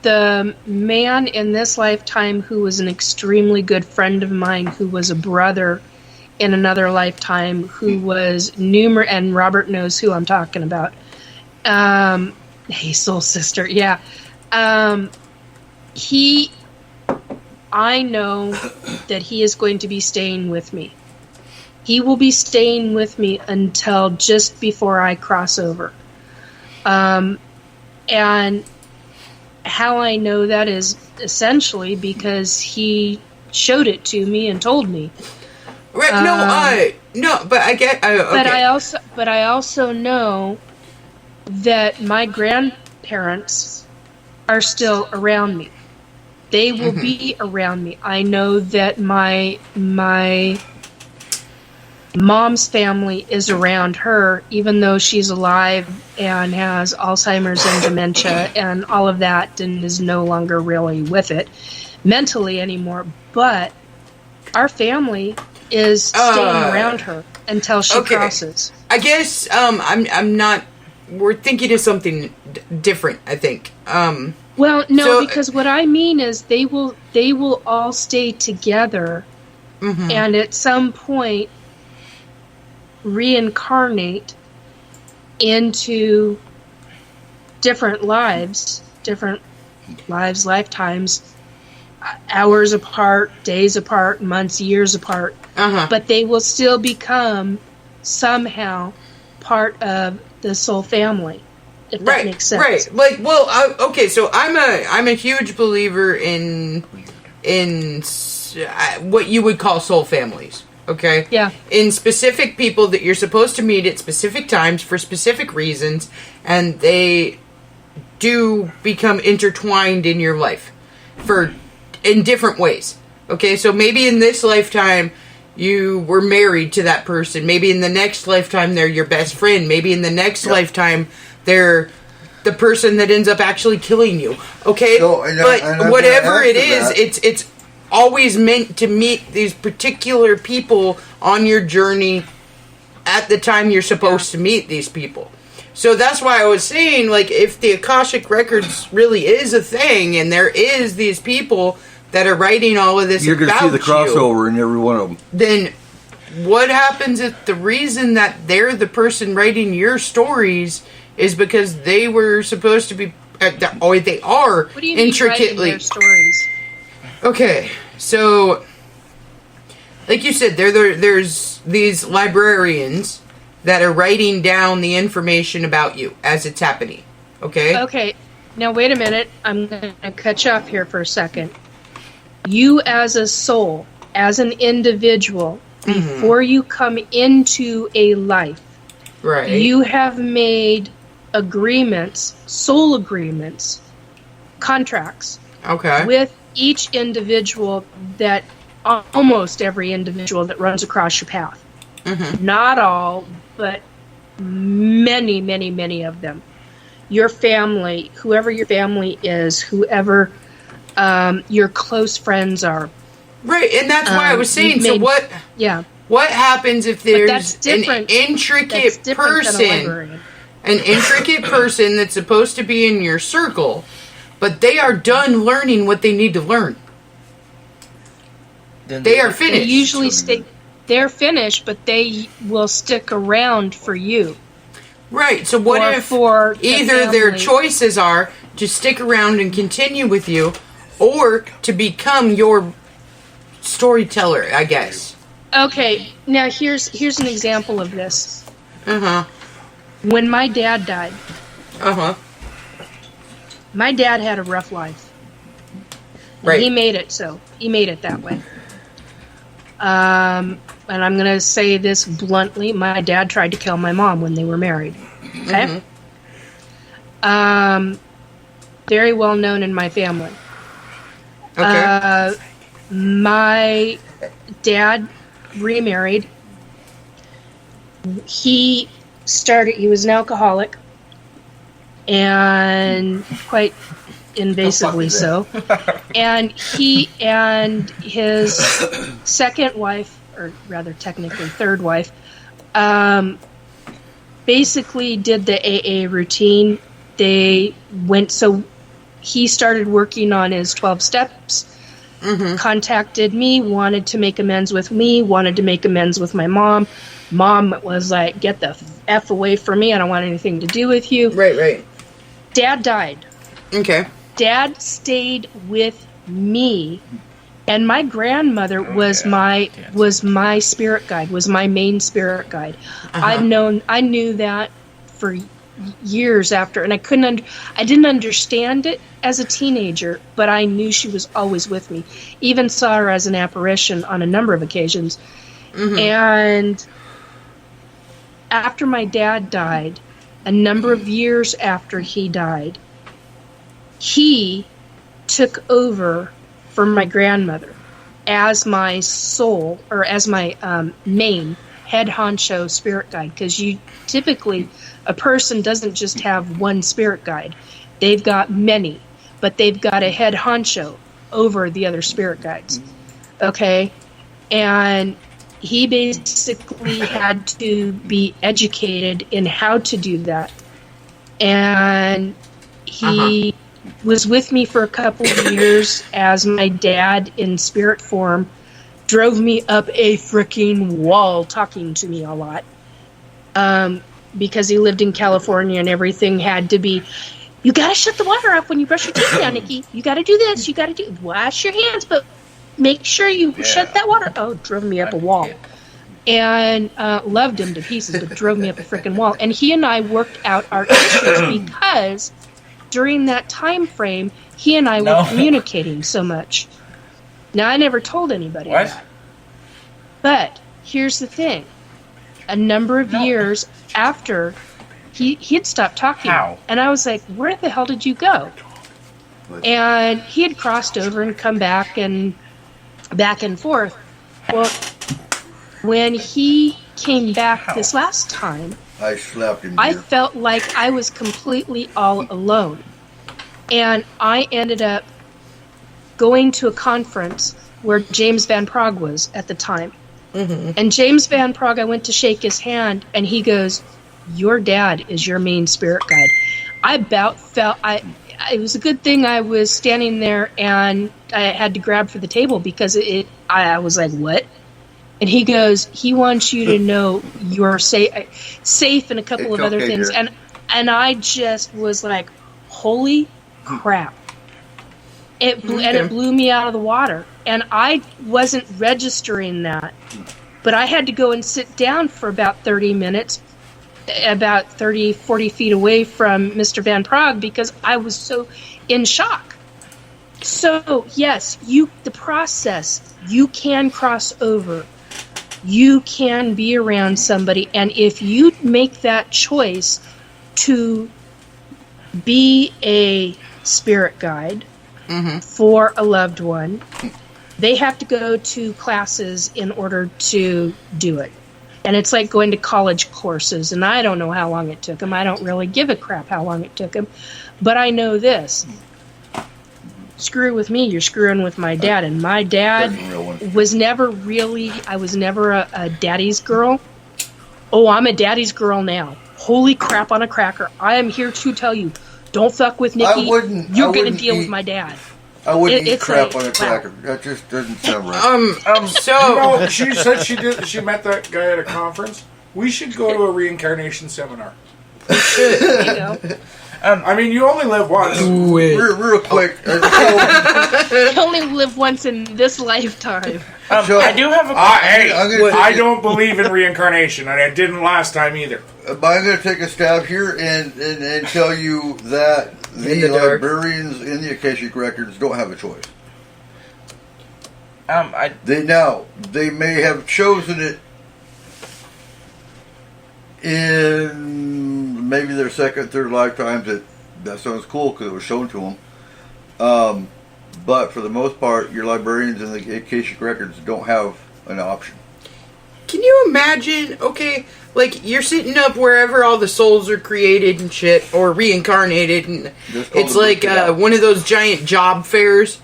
The man in this lifetime who was an extremely good friend of mine, who was a brother in another lifetime, who was numerous, and Robert knows who I'm talking about. Hey, soul sister, yeah. I know that he is going to be staying with me. He will be staying with me until just before I cross over. And how I know that is essentially because he showed it to me and told me.
Right? No, but I get. Okay.
But I also know that my grandparents are still around me. They will be around me. I know that my mom's family is around her, even though she's alive and has Alzheimer's and dementia and all of that, and is no longer really with it mentally anymore. But our family is staying around her until she crosses.
I guess I'm not. We're thinking of something different, I think.
Well, no, because what I mean is they will all stay together, and at some point reincarnate into different lives, lifetimes, hours apart, days apart, months, years apart. But they will still become somehow part of the soul family. If that makes sense.
Right. Like, well, okay. So I'm a huge believer in what you would call soul families. Okay.
Yeah.
In specific people that you're supposed to meet at specific times for specific reasons, and they do become intertwined in your life in different ways. Okay. So maybe in this lifetime you were married to that person. Maybe in the next lifetime they're your best friend. Maybe in the next lifetime they're the person that ends up actually killing you. Okay? But whatever it is, it's always meant to meet these particular people on your journey at the time you're supposed to meet these people. So that's why I was saying, like, if the Akashic Records really is a thing, and there is these people that are writing all of this,
you're going to see the crossover in every one of them.
Then what happens if the reason that they're the person writing your stories is because they were supposed to be, or they are
what do you
intricately
mean writing their stories?
Okay, so like you said, there's these librarians that are writing down the information about you as it's happening. Okay?
Okay, now wait a minute. I'm going to cut you off here for a second. You as a soul, as an individual, before you come into a life, you have made agreements, soul agreements, contracts with each individual, that almost every individual that runs across your path. Not all, but many, many, many of them. Your family, whoever your family is, whoever your close friends are.
Right, and that's why I was saying, so what...
Yeah.
What happens if there's an intricate person, that's supposed to be in your circle, but they are done learning what they need to learn? They are finished.
They usually they're finished, but they will stick around for you.
Right, so what if either their choices are to stick around and continue with you, or to become your storyteller, I guess?
Okay, now here's an example of this. When my dad died, my dad had a rough life. And he made it so. He made it that way. And I'm going to say this bluntly. My dad tried to kill my mom when they were married. Okay? Very well known in my family. My dad remarried. He was an alcoholic, and quite invasively so. And he and his second wife, or rather technically third wife, basically did the AA routine. He started working on his 12 steps, contacted me, wanted to make amends with me, wanted to make amends with my mom. Mom was like, get the F away from me, I don't want anything to do with you.
Right.
Dad died.
Okay.
Dad stayed with me, and my grandmother was my spirit guide, was my main spirit guide. I knew that for years after, and I didn't understand it as a teenager, but I knew she was always with me. Even saw her as an apparition on a number of occasions. Mm-hmm. And after my dad died, a number of years after he died, he took over for my grandmother as my soul, or as my main head honcho spirit guide, because you typically, a person doesn't just have one spirit guide. They've got many, but they've got a head honcho over the other spirit guides. Okay? And he basically had to be educated in how to do that. And he was with me for a couple of years as my dad in spirit form drove me up a freaking wall talking to me a lot. Because he lived in California and everything had to be, you gotta shut the water off when you brush your teeth now, Nikki. You gotta do this, you gotta wash your hands, but make sure you shut that water. Oh, drove me up a wall. And loved him to pieces, but drove me up a freaking wall. And he and I worked out our issues because during that time frame, he and I were communicating so much. Now, I never told anybody that. But here's the thing. A number of years after, he'd stopped talking. How? And I was like, where the hell did you go? And he had crossed over and come back and forth. Well, when he came back this last time,
I slapped him.
I felt like I was completely all alone. And I ended up going to a conference where James Van Praagh was at the time. Mm-hmm. And James Van Praagh, I went to shake his hand, and he goes, your dad is your main spirit guide. I about felt, it was a good thing I was standing there and I had to grab for the table because I was like, what? And he goes, he wants you to know you're safe and a couple of other things. Dear. And I just was like, holy crap. It blew me out of the water. And I wasn't registering that. But I had to go and sit down for about 30 minutes, about 30, 40 feet away from Mr. Van Praagh because I was so in shock. So, yes, the process, you can cross over. You can be around somebody. And if you make that choice to be a spirit guide for a loved one, they have to go to classes in order to do it. And it's like going to college courses, and I don't know how long it took them. I don't really give a crap how long it took them. But I know this. Screw with me, you're screwing with my dad. And my dad was never really, I was never a daddy's girl. Oh, I'm a daddy's girl now. Holy crap on a cracker. I am here to tell you, don't fuck with Nikki. You're going to deal with my dad.
I wouldn't eat crap on a cracker. That just doesn't sound right.
So she said she met that guy at a conference. We should go to a reincarnation seminar.
There you go.
I mean, you only live once.
Real quick.
You only live once in this lifetime.
I do have a
I don't believe in reincarnation, and I didn't last time either.
But I'm going to take a stab here and tell you that the librarians in the Akashic Records don't have a choice. They may have chosen it in maybe their second, third lifetimes. That sounds cool because it was shown to them. But for the most part, your librarians in the Akashic Records don't have an option.
Can you imagine? Okay, like you're sitting up wherever all the souls are created and shit, or reincarnated, and it's like one of those giant job fairs.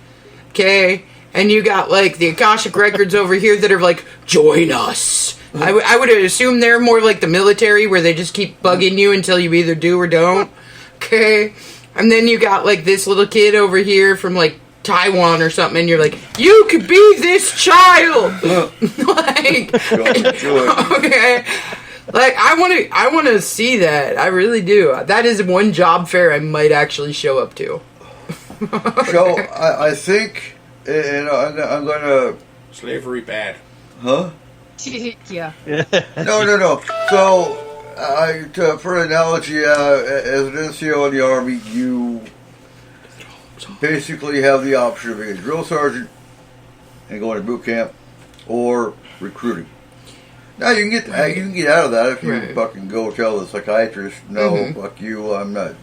Okay, and you got like the Akashic Records over here that are like, join us. I would assume they're more like the military, where they just keep bugging you until you either do or don't. Okay, and then you got like this little kid over here from like Taiwan or something, and you're like, you could be this child. Like, okay, like I want to see that. I really do. That is one job fair I might actually show up to.
So I think, and I'm gonna
slavery bad,
huh?
Yeah.
No. So For an analogy, as an NCO in the Army, you basically have the option of being a drill sergeant and going to boot camp, or recruiting. Now you can get out of that if you fucking go tell the psychiatrist, no, fuck you, I'm not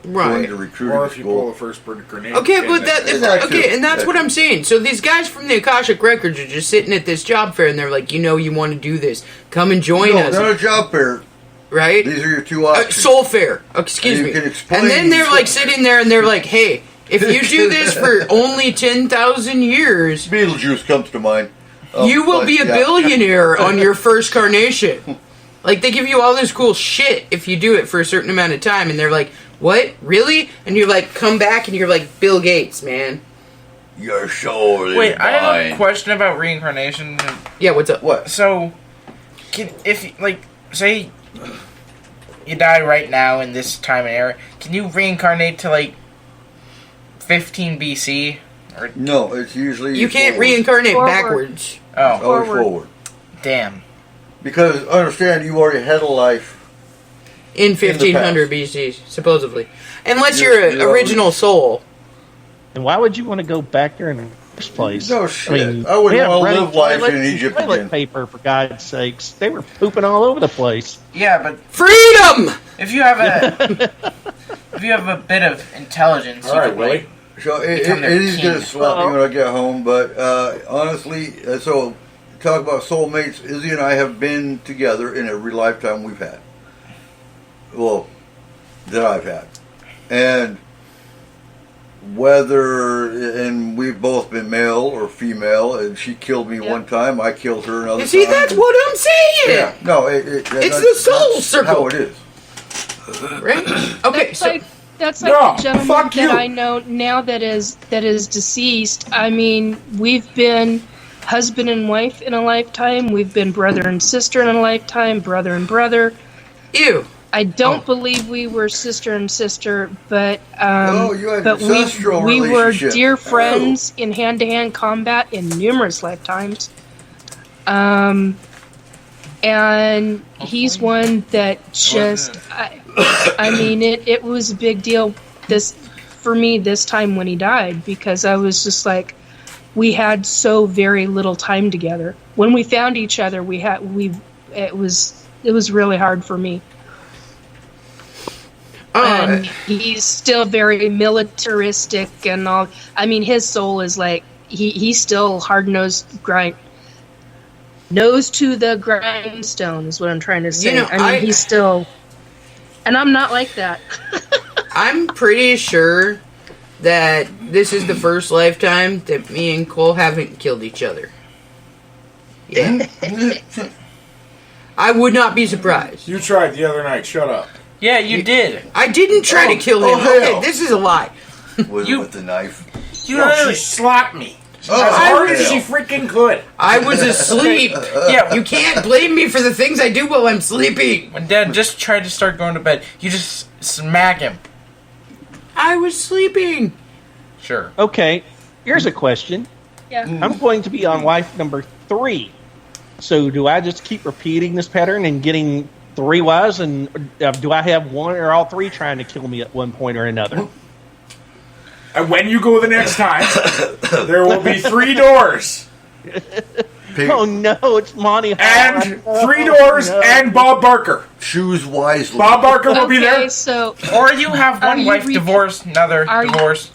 going to recruiting
or if you
school.
pull the first grenade.
Okay, but that's what I'm saying. So these guys from the Akashic Records are just sitting at this job fair, and they're like, you want to do this? Come and join us.
Not a job fair.
Right?
These are your two options.
Soul fair. Excuse me. And then they're like sitting there, and they're like, hey, if you do this for only 10,000 years,
Beetlejuice comes to mind.
You will be a billionaire on your first carnation. Like, they give you all this cool shit if you do it for a certain amount of time, and they're like, what? Really? And you're like, come back, and you're like, Bill Gates, man.
Your soul is
Wait, I have
mine.
a question about reincarnation.
Yeah, what's up?
What?
So, say you die right now in this time and era, can you reincarnate to, 15 BC? Or
No, it's usually...
You can't
forward.
reincarnate backwards.
Oh.
Always forward.
Damn.
Because, understand, you already had a life
In 1500 BC, supposedly. Unless you're an original soul.
And why would you want to go back there in the first place?
No shit. I wouldn't
they had
want to
running
live life
toilets
in
and
Egypt
toilet
again.
paper, for God's sakes. They were pooping all over the place.
Yeah, but
freedom.
If you have a bit of intelligence,
All right, Willie.
So it
become their
is going to
king.
slap me when I get home, but honestly, so talk about soulmates. Izzy and I have been together in every lifetime we've had. Well, that I've had. And and we've both been male or female, and she killed me one time, I killed her another
You see,
time.
that's what I'm saying.
Yeah, no,
It's the soul
that's
circle.
how it is.
Right? Okay,
That's like the gentleman that I know now that is deceased. I mean, we've been husband and wife in a lifetime. We've been brother and sister in a lifetime. Brother and brother.
Ew.
I don't believe we were sister and sister, but
you had ancestral
we were
relationship.
dear friends in hand-to-hand combat in numerous lifetimes. And he's one that just, I mean, it was a big deal for me this time when he died, because I was just like, we had so very little time together. When we found each other, it was really hard for me. And he's still very militaristic and all. I mean, his soul is like, he's still hard-nosed, nose to the grindstone is what I'm trying to say. I mean, he's still, and I'm not like that.
I'm pretty sure that this is the first lifetime that me and Cole haven't killed each other. Yeah. I would not be surprised.
You tried the other night. Shut up.
Yeah, you did.
I didn't try to kill him. Okay, this is a lie.
With the knife.
She slapped me. As
Oh,
hard as
hell.
she freaking could.
I was asleep.
Yeah.
You can't blame me for the things I do while I'm sleeping.
When Dad just tried to start going to bed, you just smack him.
I was sleeping.
Sure.
Okay, here's a question.
Yeah.
I'm going to be on wife number 3. So do I just keep repeating this pattern and getting 3 wives, and do I have one or all 3 trying to kill me at one point or another?
And when you go the next time, there will be 3 doors.
Oh no, it's Monty Hall.
And 3 doors and Bob Barker.
Choose wisely.
Bob Barker will be
Okay,
there.
so
Or you have one wife divorce, another divorce,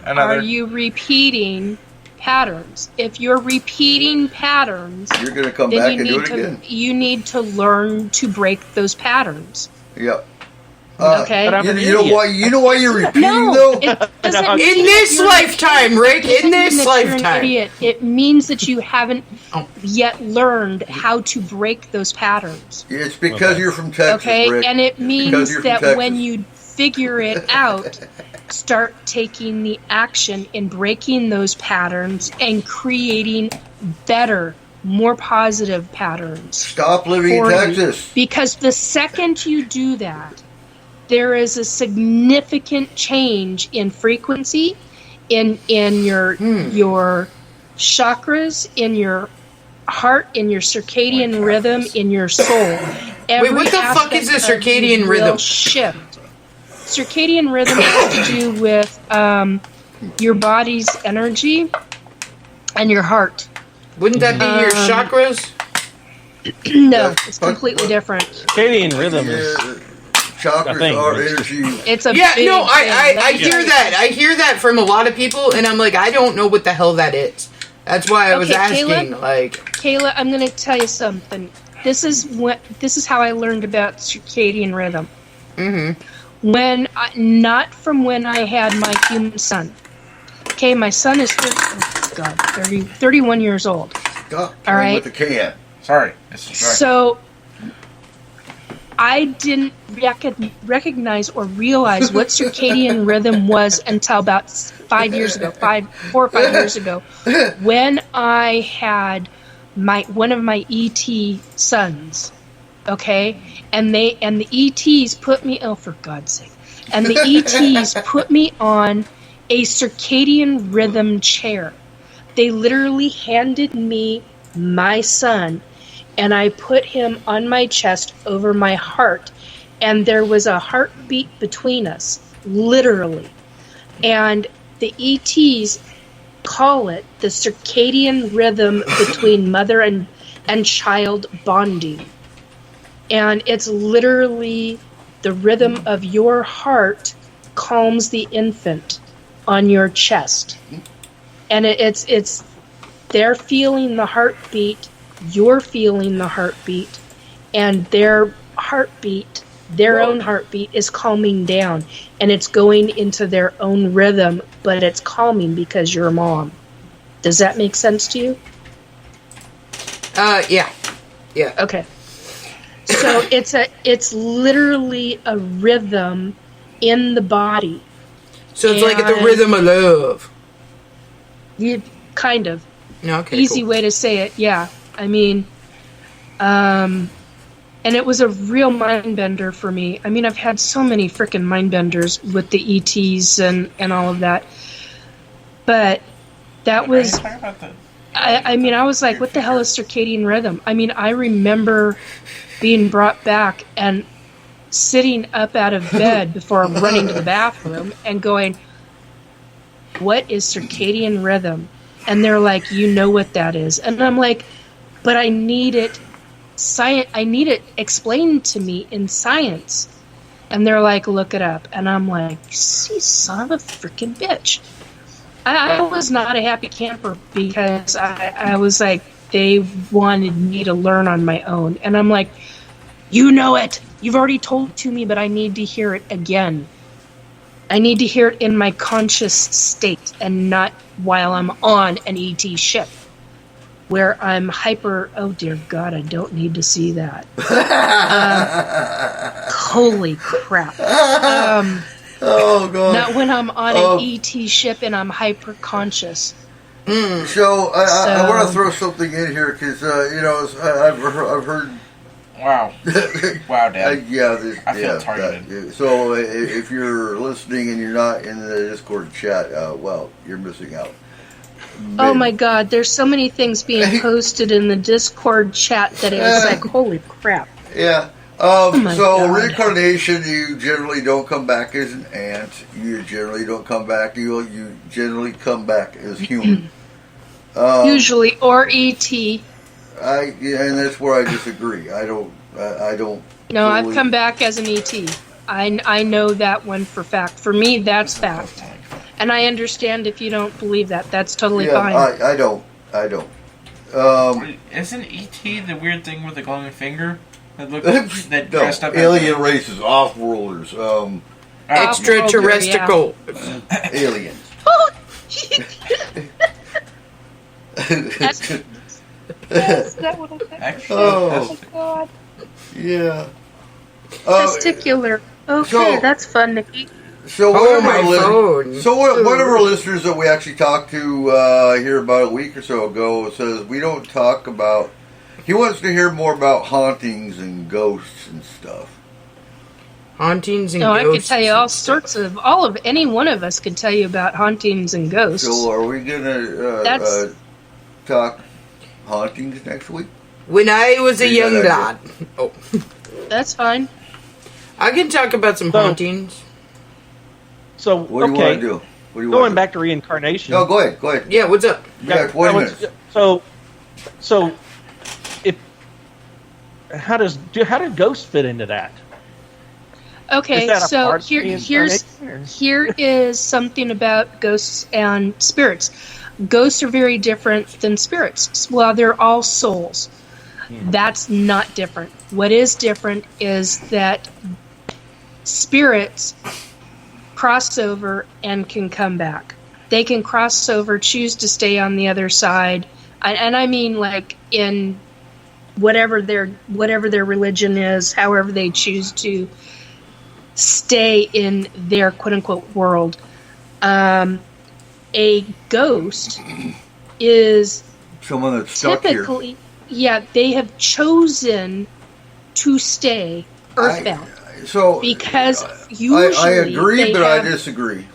another.
are you repeating patterns? If you're repeating patterns,
You're going to come
then
back
you
and do
need
it
to
again.
you need to learn to break those patterns.
Yep.
Okay.
You know why you're repeating
No,
though?
it doesn't
In
mean
this
that you're-
lifetime, Rick.
it doesn't
In this
mean that you're an
lifetime.
idiot. It means that you haven't yet learned how to break those patterns.
It's because you're from Texas,
Okay,
Rick.
and it
Because
means
you're from
that
Texas.
when you figure it out, start taking the action in breaking those patterns and creating better, more positive patterns.
Stop living in
for you.
Texas.
Because the second you do that, there is a significant change in frequency, in your chakras, in your heart, in your circadian rhythm, in your soul. every
what the fuck is a
aspect of
circadian
you
rhythm?
will shift. Circadian rhythm has to do with your body's energy and your heart.
Wouldn't that be your chakras?
No, it's completely different.
Circadian rhythm is
chakras are energy.
It's a
Yeah,
big
no, I
thing.
hear that. I hear that from a lot of people, and I'm like, I don't know what the hell that is. That's why I was asking.
Kayla, I'm going to tell you something. This is how I learned about circadian rhythm.
Mm-hmm.
Not from when I had my human son. Okay, my son is 31 years old.
All
right.
With the can.
Sorry.
So I didn't recognize or realize what circadian rhythm was until about 4 or 5 years ago, when I had one of my ET sons. Okay, and the ETs put me. Oh, for God's sake! And the ETs put me on a circadian rhythm chair. They literally handed me my son, and I put him on my chest over my heart, and there was a heartbeat between us, literally. And the ETs call it the circadian rhythm between mother and child bonding. And it's literally the rhythm of your heart calms the infant on your chest. And it's they're feeling the heartbeat, you're feeling the heartbeat, and their heartbeat, their own heartbeat is calming down, and it's going into their own rhythm, but it's calming because you're a mom. Does that make sense to you?
Yeah.
Okay. So it's literally a rhythm in the body.
So it's like the rhythm of love.
Kind of.
Okay.
Easy way to say it, yeah. I mean, and it was a real mind bender for me. I mean, I've had so many freaking mind benders with the ETs and all of that. But that was... I mean, I was like, what the hell is circadian rhythm? I mean, I remember being brought back and sitting up out of bed before running to the bathroom and going, what is circadian rhythm? And they're like, you know what that is. And I'm like, but I need it explained to me in science. And they're like, look it up. And I'm like, see, son of a freaking bitch. I was not a happy camper because I was like, they wanted me to learn on my own. And I'm like, you know it. You've already told it to me, but I need to hear it again. I need to hear it in my conscious state and not while I'm on an ET ship where I'm hyper. Oh, dear God, I don't need to see that. Holy crap.
Oh, God.
Not when I'm on an ET ship and I'm hyper conscious.
So I want to throw something in here because I've heard.
Wow. Wow, Dad. I feel
targeted.
targeted.
So if you're listening and you're not in the Discord chat, well, you're missing out.
Oh my God, there's so many things being posted in the Discord chat that it was like, holy crap.
Yeah.
Oh my God.
Reincarnation, you generally don't come back as an ant. You generally don't come back. You generally come back as human.
Usually, or ET.
And that's where I disagree. I don't.
No, I've come back as an ET. I know that one for fact. For me, that's fact. And I understand if you don't believe that. That's totally fine.
I don't.
Isn't E.T. the weird thing with the glowing finger? That dressed up
alien races, off-worlders,
extraterrestrial
aliens.
Is that what I said?
Oh
God.
Yeah.
Testicular. Okay, that's fun, Nikki.
So one of our listeners that we actually talked to here about a week or so ago says we don't talk about. He wants to hear more about hauntings and ghosts and stuff.
Hauntings and
ghosts.
I
could tell you all sorts of. Any one of us could tell you about hauntings and ghosts.
So are we gonna talk hauntings next week?
When I was a young
that
lad. Oh.
That's fine.
I can talk about some hauntings.
So,
What do you want to do? What do you
going
want
back to reincarnation.
No, go ahead.
Yeah, what's up?
You got 20 minutes.
So, if how do ghosts fit into that?
Okay,
Is that a
so
part of
here is something about ghosts and spirits. Ghosts are very different than spirits. Well, they're all souls. That's not different. What is different is that spirits cross over and can come back. They can cross over, choose to stay on the other side, and I mean like in whatever their religion is, however they choose to stay in their quote-unquote world. A ghost is
Someone that's stuck here.
typically, yeah, they have chosen to stay earthbound. Because usually
I agree,
they
but
have-
I disagree.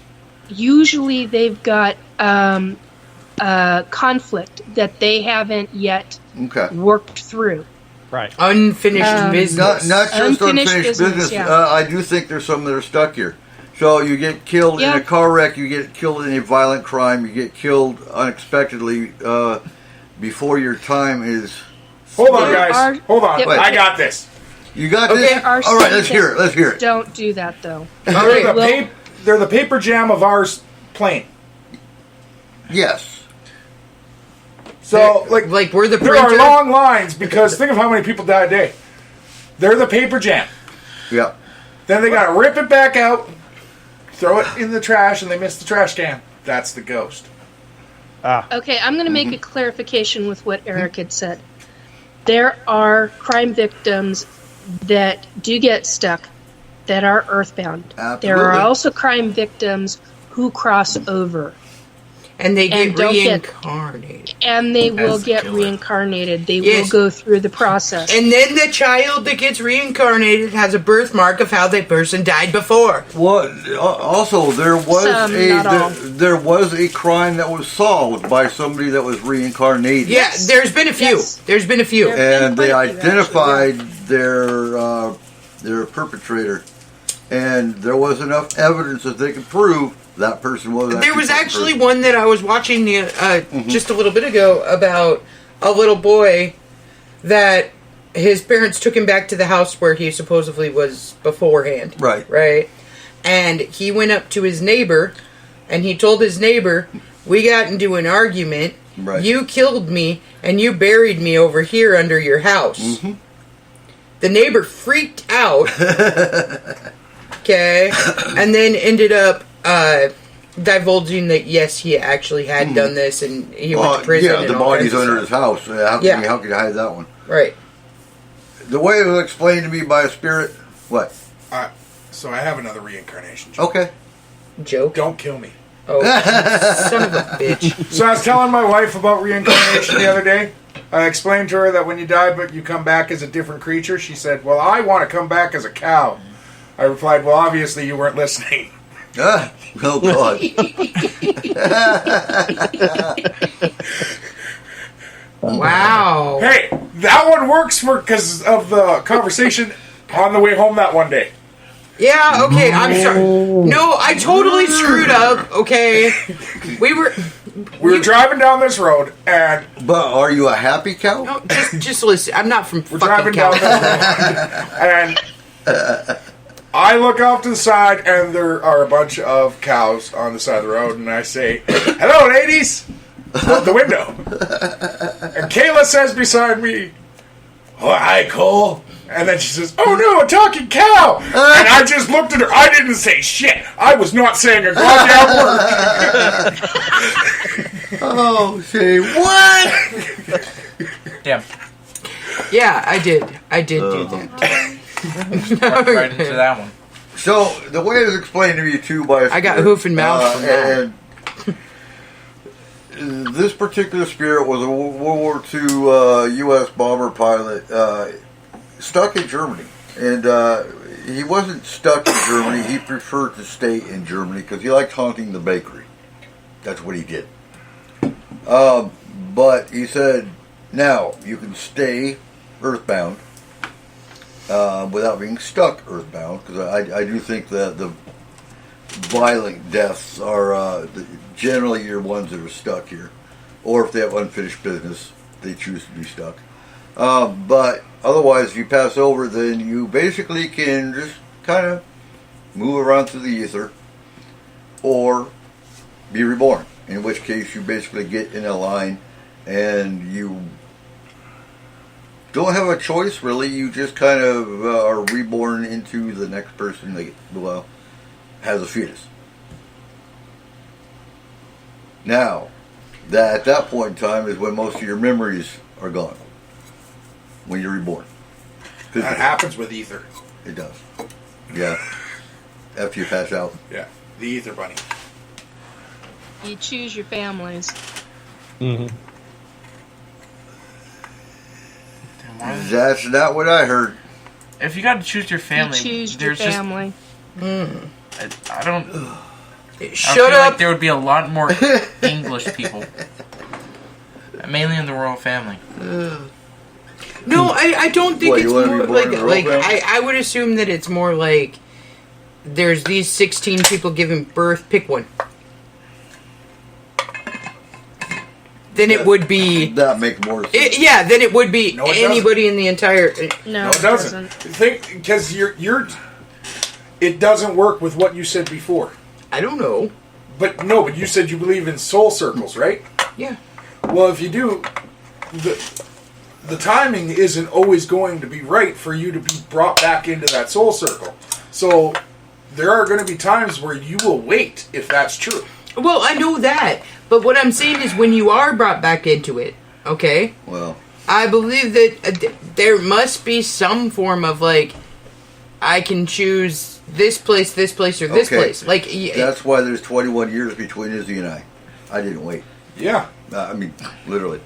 Usually they've got conflict that they haven't yet worked through.
Right.
Unfinished business.
Not just unfinished business.
Yeah.
I do think there's some that are stuck here. So you get killed in a car wreck, you get killed in a violent crime, you get killed unexpectedly before your time is...
Hold on, guys. Hold on.
Wait.
I got this.
You got this?
There are
All right, let's
some
hear it. Let's hear it.
Don't do that, though.
They're the paper jam of our plane.
Yes.
So,
like we're the
there
printer?
are long lines because think of how many people die a day. They're the paper jam.
Yeah.
Then they got to rip it back out, throw it in the trash, and they miss the trash can. That's the ghost.
Okay, I'm going to make a clarification with what Eric had said. There are crime victims that do get stuck that are earthbound.
Absolutely.
There are also crime victims who cross over.
And they get
don't
reincarnated.
And they will
As the
get
killer.
reincarnated. They
Yes.
will go through the process.
And then the child that gets reincarnated has a birthmark of how that person died before.
Well, also there was
Some, not all.
there was a crime that was solved by somebody that was reincarnated.
Yeah, there's been a few.
Yes.
There's been a few.
And they
quite a few,
identified their perpetrator, and there was enough evidence that they could prove that person was.
There was
the
actually
person.
one that I was watching just a little bit ago about a little boy that his parents took him back to the house where he supposedly was beforehand.
Right.
Right. And he went up to his neighbor and he told his neighbor, "We got into an argument.
Right.
You killed me and you buried me over here under your house."
Mm-hmm.
The neighbor freaked out. Okay. And then ended up divulging that yes, he actually had done this, and he went to prison.
Yeah,
and
the
all
body's
kinds of
under his
stuff.
house. How could you hide that one?
Right.
The way it was explained to me by a spirit. What?
So I have another reincarnation joke.
Okay.
Joke.
Don't kill me.
Oh, son of a bitch.
So I was telling my wife about reincarnation the other day. I explained to her that when you die but you come back as a different creature. She said, "Well, I want to come back as a cow." I replied, "Well, obviously you weren't listening."
Oh God.
Wow.
Hey, that one works because of the conversation on the way home that one day.
Yeah, okay, I'm sorry. No, I totally screwed up, okay? We were
driving down this road, and...
But are you a happy cow?
No, just listen. I'm not from
We're
fucking
driving down this
California.
road, and I look off to the side, and there are a bunch of cows on the side of the road, and I say, "Hello, ladies!" out the window. And Kayla says beside me, "Oh, hi, Cole." And then she says, "Oh no, a talking cow!" And I just looked at her. I didn't say shit. I was not saying a goddamn word.
Oh, say what?
Damn.
Yeah, I did. I did do that.
Walked right into that one.
So the way it was explained to me too by a
I got
spirit,
hoof and mouth from that.
And this particular spirit was a World War II U.S. bomber pilot stuck in Germany, and he wasn't stuck in Germany. He preferred to stay in Germany because he liked haunting the bakery. That's what he did. But he said Now, you can stay earthbound without being stuck earthbound, because I do think that the violent deaths are generally your ones that are stuck here. Or if they have unfinished business, they choose to be stuck. But otherwise, if you pass over, then you basically can just kind of move around through the ether or be reborn. In which case, you basically get in a line and you don't have a choice, really. You just kind of are reborn into the next person that has a fetus. Now, at that point in time is when most of your memories are gone. When you're reborn.
That happens with ether.
It does. Yeah. After you pass out.
Yeah. The ether bunny.
You choose your families.
Mm-hmm.
That's not what I heard.
If you got to choose your family,
You choose your family.
I don't.
Shut
feel
up.
Like there would be a lot more English people, mainly in the royal family.
No, I don't think
What,
it's
you wanna
more
be born in the
like
royal family?
I would assume that it's more like there's these 16 people giving birth. Pick one. Then it would be
that make more sense.
then it would be
No, it
anybody in the entire.
No,
it doesn't. Think because you're. It doesn't work with what you said before.
I don't know.
But you said you believe in soul circles, right?
Yeah.
Well, if you do, the timing isn't always going to be right for you to be brought back into that soul circle. So there are going to be times where you will wait, if that's true.
Well, I know that, but what I'm saying is when you are brought back into it, okay?
Well,
I believe that there must be some form of like, I can choose this place, or this place. Like
that's why there's 21 years between Izzy and I. I didn't wait.
Yeah.
I mean, literally.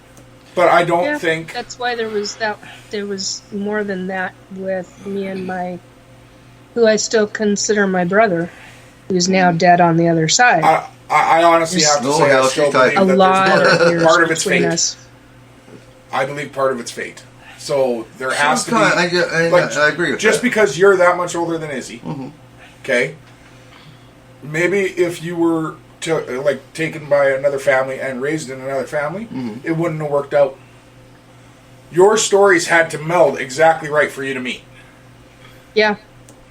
But I don't think
that's why there was more than that with me and who I still consider my brother, who's now dead on the other side.
I honestly have to say I still believe
a
that
lot of years
part of its
between
fate.
us.
I believe part of it's fate. So there has to be.
I agree with
just
that.
because you're that much older than Izzy, okay? Maybe if you were taken by another family and raised in another family, it wouldn't have worked out. Your stories had to meld exactly right for you to meet.
Yeah.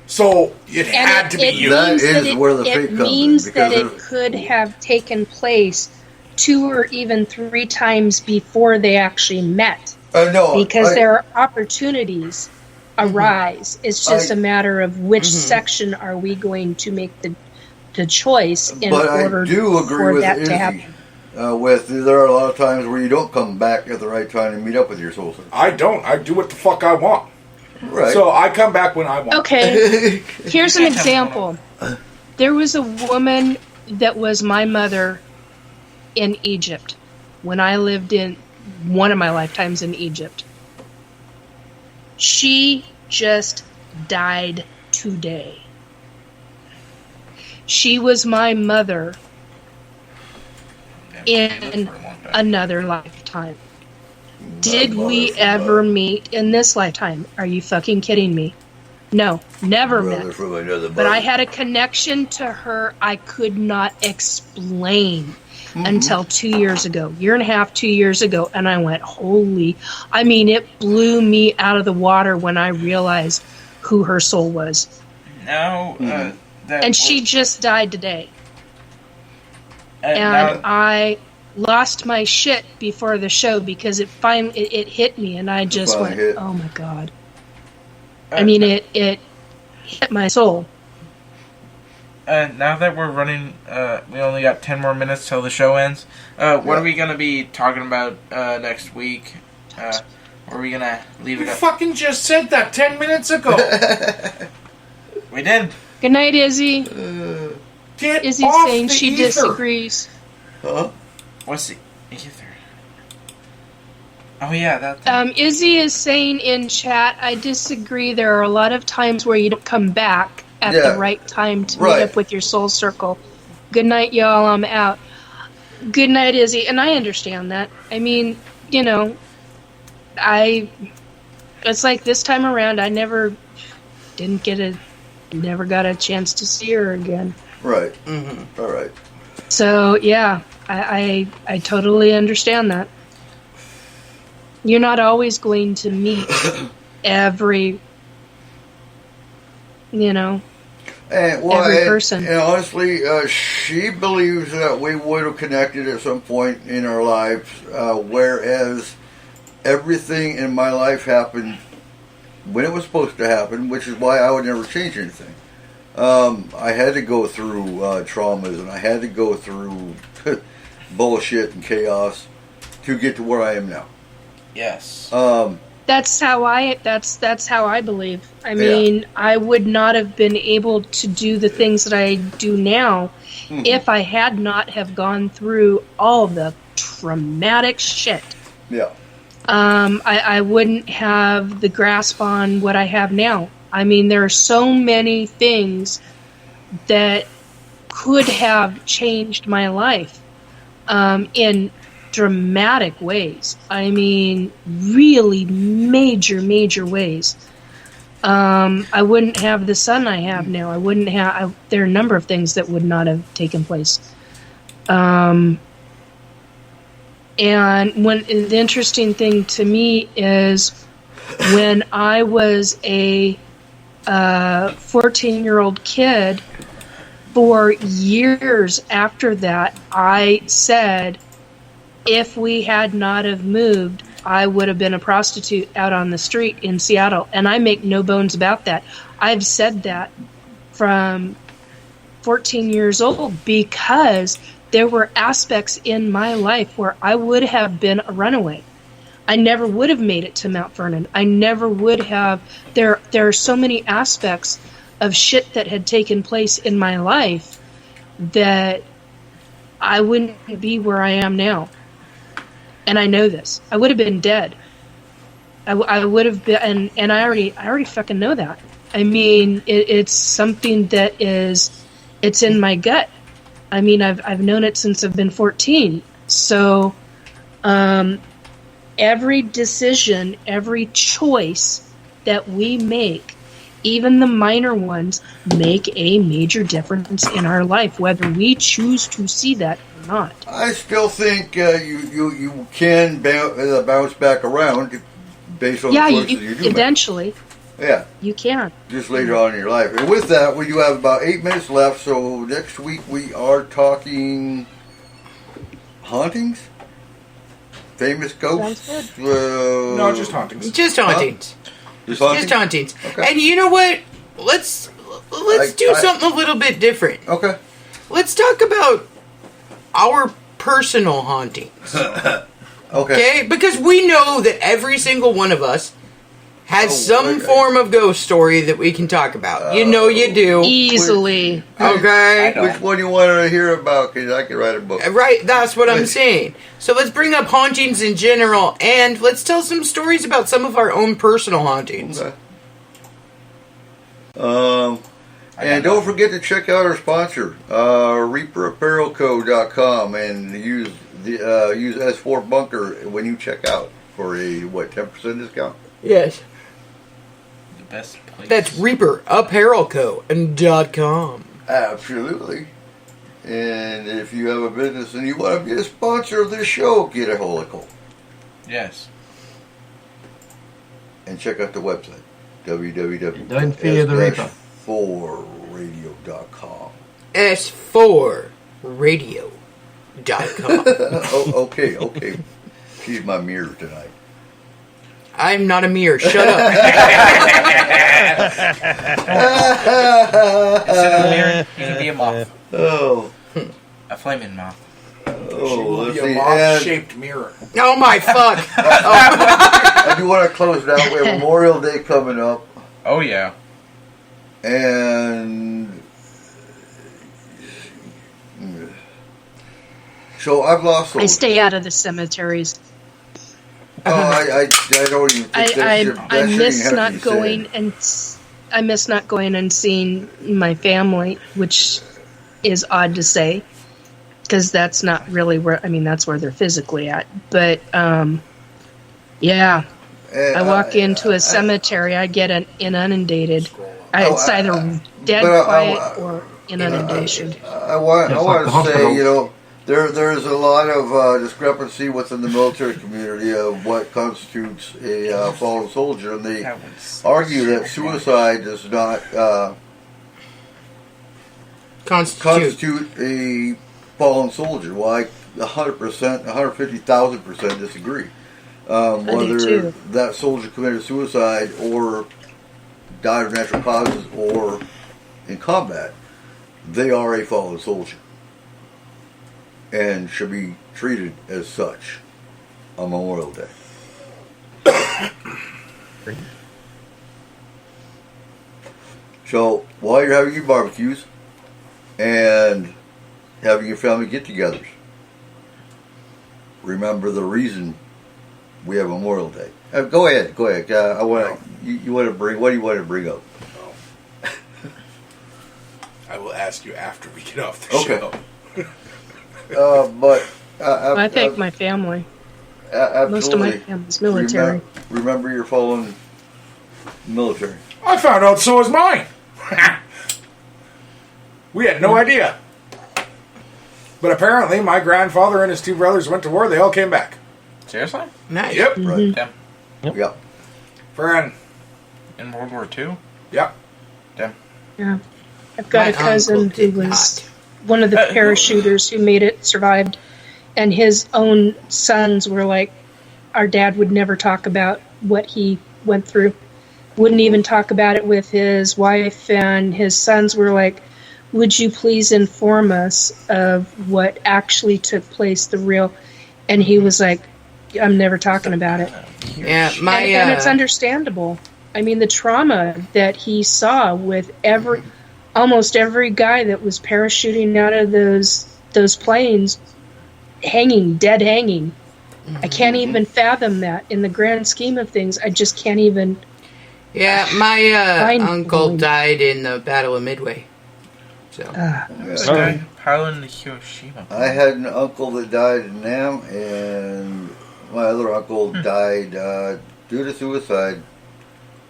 So it had to be you.
That is where the fate comes in.
It means that it could have taken place 2 or even 3 times before they actually met. Because there are opportunities arise. It's just a matter of which section are we going to make the choice in order
I do agree
for
with
that
Izzy,
to happen.
there are a lot of times where you don't come back at the right time and meet up with your soul circle.
I don't. I do what the fuck I want.
Right.
So I come back when I want.
Okay. Here's an example. There was a woman that was my mother in Egypt when I lived in one of my lifetimes in Egypt. She just died today. She was my mother in another lifetime. Did we ever meet in this lifetime? Are you fucking kidding me? No, never met. But I had a connection to her I could not explain until 2 years ago. 1.5 years ago. And I went, it blew me out of the water when I realized who her soul was.
Now,
and she just died today. And I lost my shit before the show because it hit me and I just went, oh my god. It hit my soul.
Now that we're running, we only got 10 more minutes till the show ends. What are we going to be talking about next week? Or are we going to leave it
You
up?
fucking just said that 10 minutes ago.
We did.
Good night, Izzy.
Get
Izzy's
off
saying
the
she
ether.
disagrees.
Huh?
What's the ether? Oh, yeah, that.
Izzy is saying in chat, I disagree. There are a lot of times where you don't come back at the right time to meet up with your soul circle. Good night, y'all. I'm out. Good night, Izzy. And I understand that. it's like this time around, I never got a chance to see her again.
Right. All right.
So yeah, I totally understand that. You're not always going to meet every, every person.
And honestly, she believes that we would have connected at some point in our lives, whereas everything in my life happened when it was supposed to happen, which is why I would never change anything. I had to go through traumas, and I had to go through bullshit and chaos to get to where I am now.
Yes.
That's how I believe. I mean, I would not have been able to do the things that I do now if I had not have gone through all the traumatic shit.
Yeah.
I wouldn't have the grasp on what I have now. I mean, there are so many things that could have changed my life in dramatic ways. I mean, really major ways. I wouldn't have the son I have now. There are a number of things that would not have taken place. And the interesting thing to me is when I was a 14-year-old kid, for years after that, I said, if we had not have moved, I would have been a prostitute out on the street in Seattle. And I make no bones about that. I've said that from 14 years old because there were aspects in my life where I would have been a runaway. I never would have made it to Mount Vernon. I never would have. There are so many aspects of shit that had taken place in my life that I wouldn't be where I am now. And I know this. I would have been dead. I would have been, and I already fucking know that. I mean, it's something that it's in my gut. I mean, I've known it since I've been 14. So, every decision, every choice that we make, even the minor ones, make a major difference in our life, whether we choose to see that or not.
I still think you can bounce back around based on the choices you do
eventually.
Make. Yeah.
You can.
Just later on in your life. And with that, we do have about 8 minutes left, so next week we are talking hauntings? Famous ghosts?
No, just hauntings.
Just hauntings.
Just hauntings?
Just hauntings.
Okay.
And you know what? Let's do something a little bit different.
Okay.
Let's talk about our personal hauntings. Okay? Because we know that every single one of us has some form of ghost story that we can talk about. You know you do.
Easily.
Okay?
Which one you want to hear about? Because I can write a book.
Right, that's what I'm saying. So let's bring up hauntings in general, and let's tell some stories about some of our own personal hauntings.
Okay. And don't forget to check out our sponsor, ReaperApparelCo.com, and use S-4 Bunker when you check out for a 10% discount.
Yes.
Best place.
That's ReaperApparelCo.com.
Absolutely. And if you have a business and you want to be a sponsor of this show, get a hold of Cole.
Yes.
And check out the website,
Don't fear the Reaper.
S4radio.com.
S4radio.com.
Oh, okay. She's my mirror tonight.
I'm not a mirror. Shut up.
Instead of a mirror, you can be a moth.
Oh.
A flaming moth.
Oh, let's
Be
see.
a moth-shaped mirror.
Oh my fuck.
I do want to close it out. We have Memorial Day coming up.
Oh, yeah.
And so I've lost.
I stay out of the cemeteries.
Oh, I don't even think
I miss not going and seeing my family, which is odd to say, because that's not really where. I mean, that's where they're physically at. But yeah, I walk into a cemetery, I get inundated. It's either dead quiet or inundation.
I want to say, you know, there's a lot of discrepancy within the military community of what constitutes a fallen soldier, and they argue that suicide does not constitute a fallen soldier. Well, I 100%, 150,000% disagree. Whether that soldier committed suicide or died of natural causes or in combat, they are a fallen soldier and should be treated as such on Memorial Day. So while you're having your barbecues and having your family get-togethers, remember the reason we have Memorial Day. Go ahead. I want you want to bring. What do you want to bring up?
I will ask you after we get off the show.
I thank my family.
Absolutely.
Most of my family's military.
Remember your fallen military.
I found out so was mine. We had no idea. But apparently my grandfather and his two brothers went to war. They all came back.
Seriously?
Nice.
Yep.
Right.
Damn.
Yep.
In World War II?
Yep.
Damn.
Yeah. I've got a cousin who was one of the parachuters who made it, survived, and his own sons were like, our dad would never talk about what he went through. Wouldn't even talk about it with his wife, and his sons were like, would you please inform us of what actually took place, the real... And he was like, I'm never talking about it.
Yeah,
and it's understandable. I mean, the trauma that he saw with almost every guy that was parachuting out of those planes, dead hanging. I can't even fathom that in the grand scheme of things. I just can't even.
Yeah, my uncle died in the Battle of Midway. So.
Piling the Hiroshima.
I had an uncle that died in Nam, and my other uncle died due to suicide,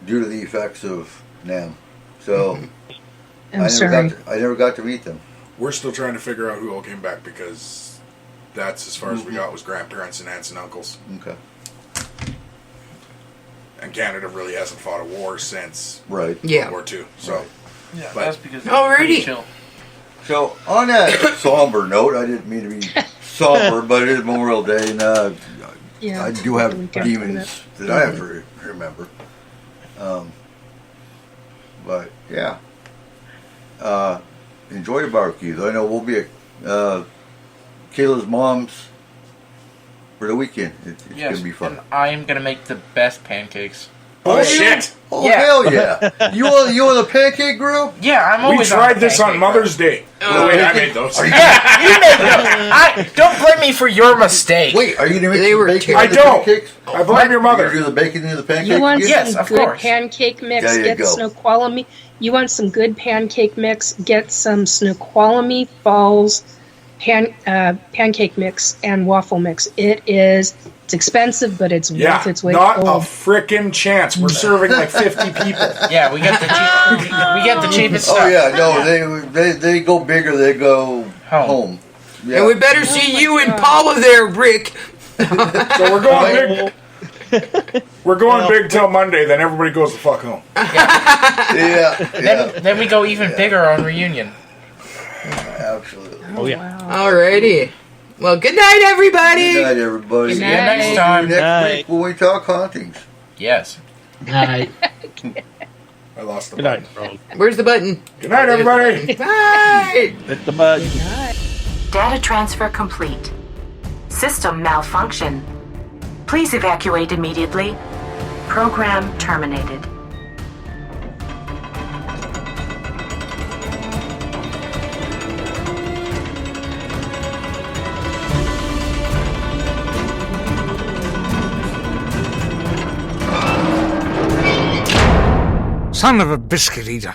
due to the effects of Nam. So I never got to meet them.
We're still trying to figure out who all came back because that's as far as we got was grandparents and aunts and uncles.
Okay.
And Canada really hasn't fought a war since
World
War II. So,
right.
Yeah, that's because
already.
So on that somber note, I didn't mean to be somber, but it is Memorial Day, and I do have demons that I have to remember. But yeah, enjoy the barbecues. I know we'll be at Kayla's mom's for the weekend. It's gonna be fun.
And I am gonna make the best pancakes.
Oh shit!
Oh hell yeah! You on the pancake grill?
Yeah, I'm always.
We tried this on Mother's Day. Wait, I made those.
You made those. Don't blame me for your mistake.
Wait, are you gonna make bacon?
I don't. I blame your mother.
You do the bacon in the pancake?
You want
yes,
some
of
good
course.
pancake mix?
There you
Get
go.
Snoqualmie. You want some good pancake mix? Get some Snoqualmie Falls pancake mix and waffle mix. It's expensive, but it's worth its weight.
Not a frickin' chance. We're serving like 50 people.
Yeah, we get the cheapest stuff.
Oh yeah, no, they go bigger. They go home. Yeah.
And we better see you and Paula there, Rick.
So we're going big. We're going big till Monday. Then everybody goes the fuck home.
Then we go even bigger on reunion.
Absolutely.
Oh yeah.
Alrighty. Well, good night, everybody.
Good night, everybody.
See you next time.
Next week when we talk hauntings.
Yes.
Night.
I lost the
Good
button.
night,
Where's the button?
Good night, everybody.
Bye.
Hit the button.
Data transfer complete. System malfunction. Please evacuate immediately. Program terminated.
Son of a biscuit eater.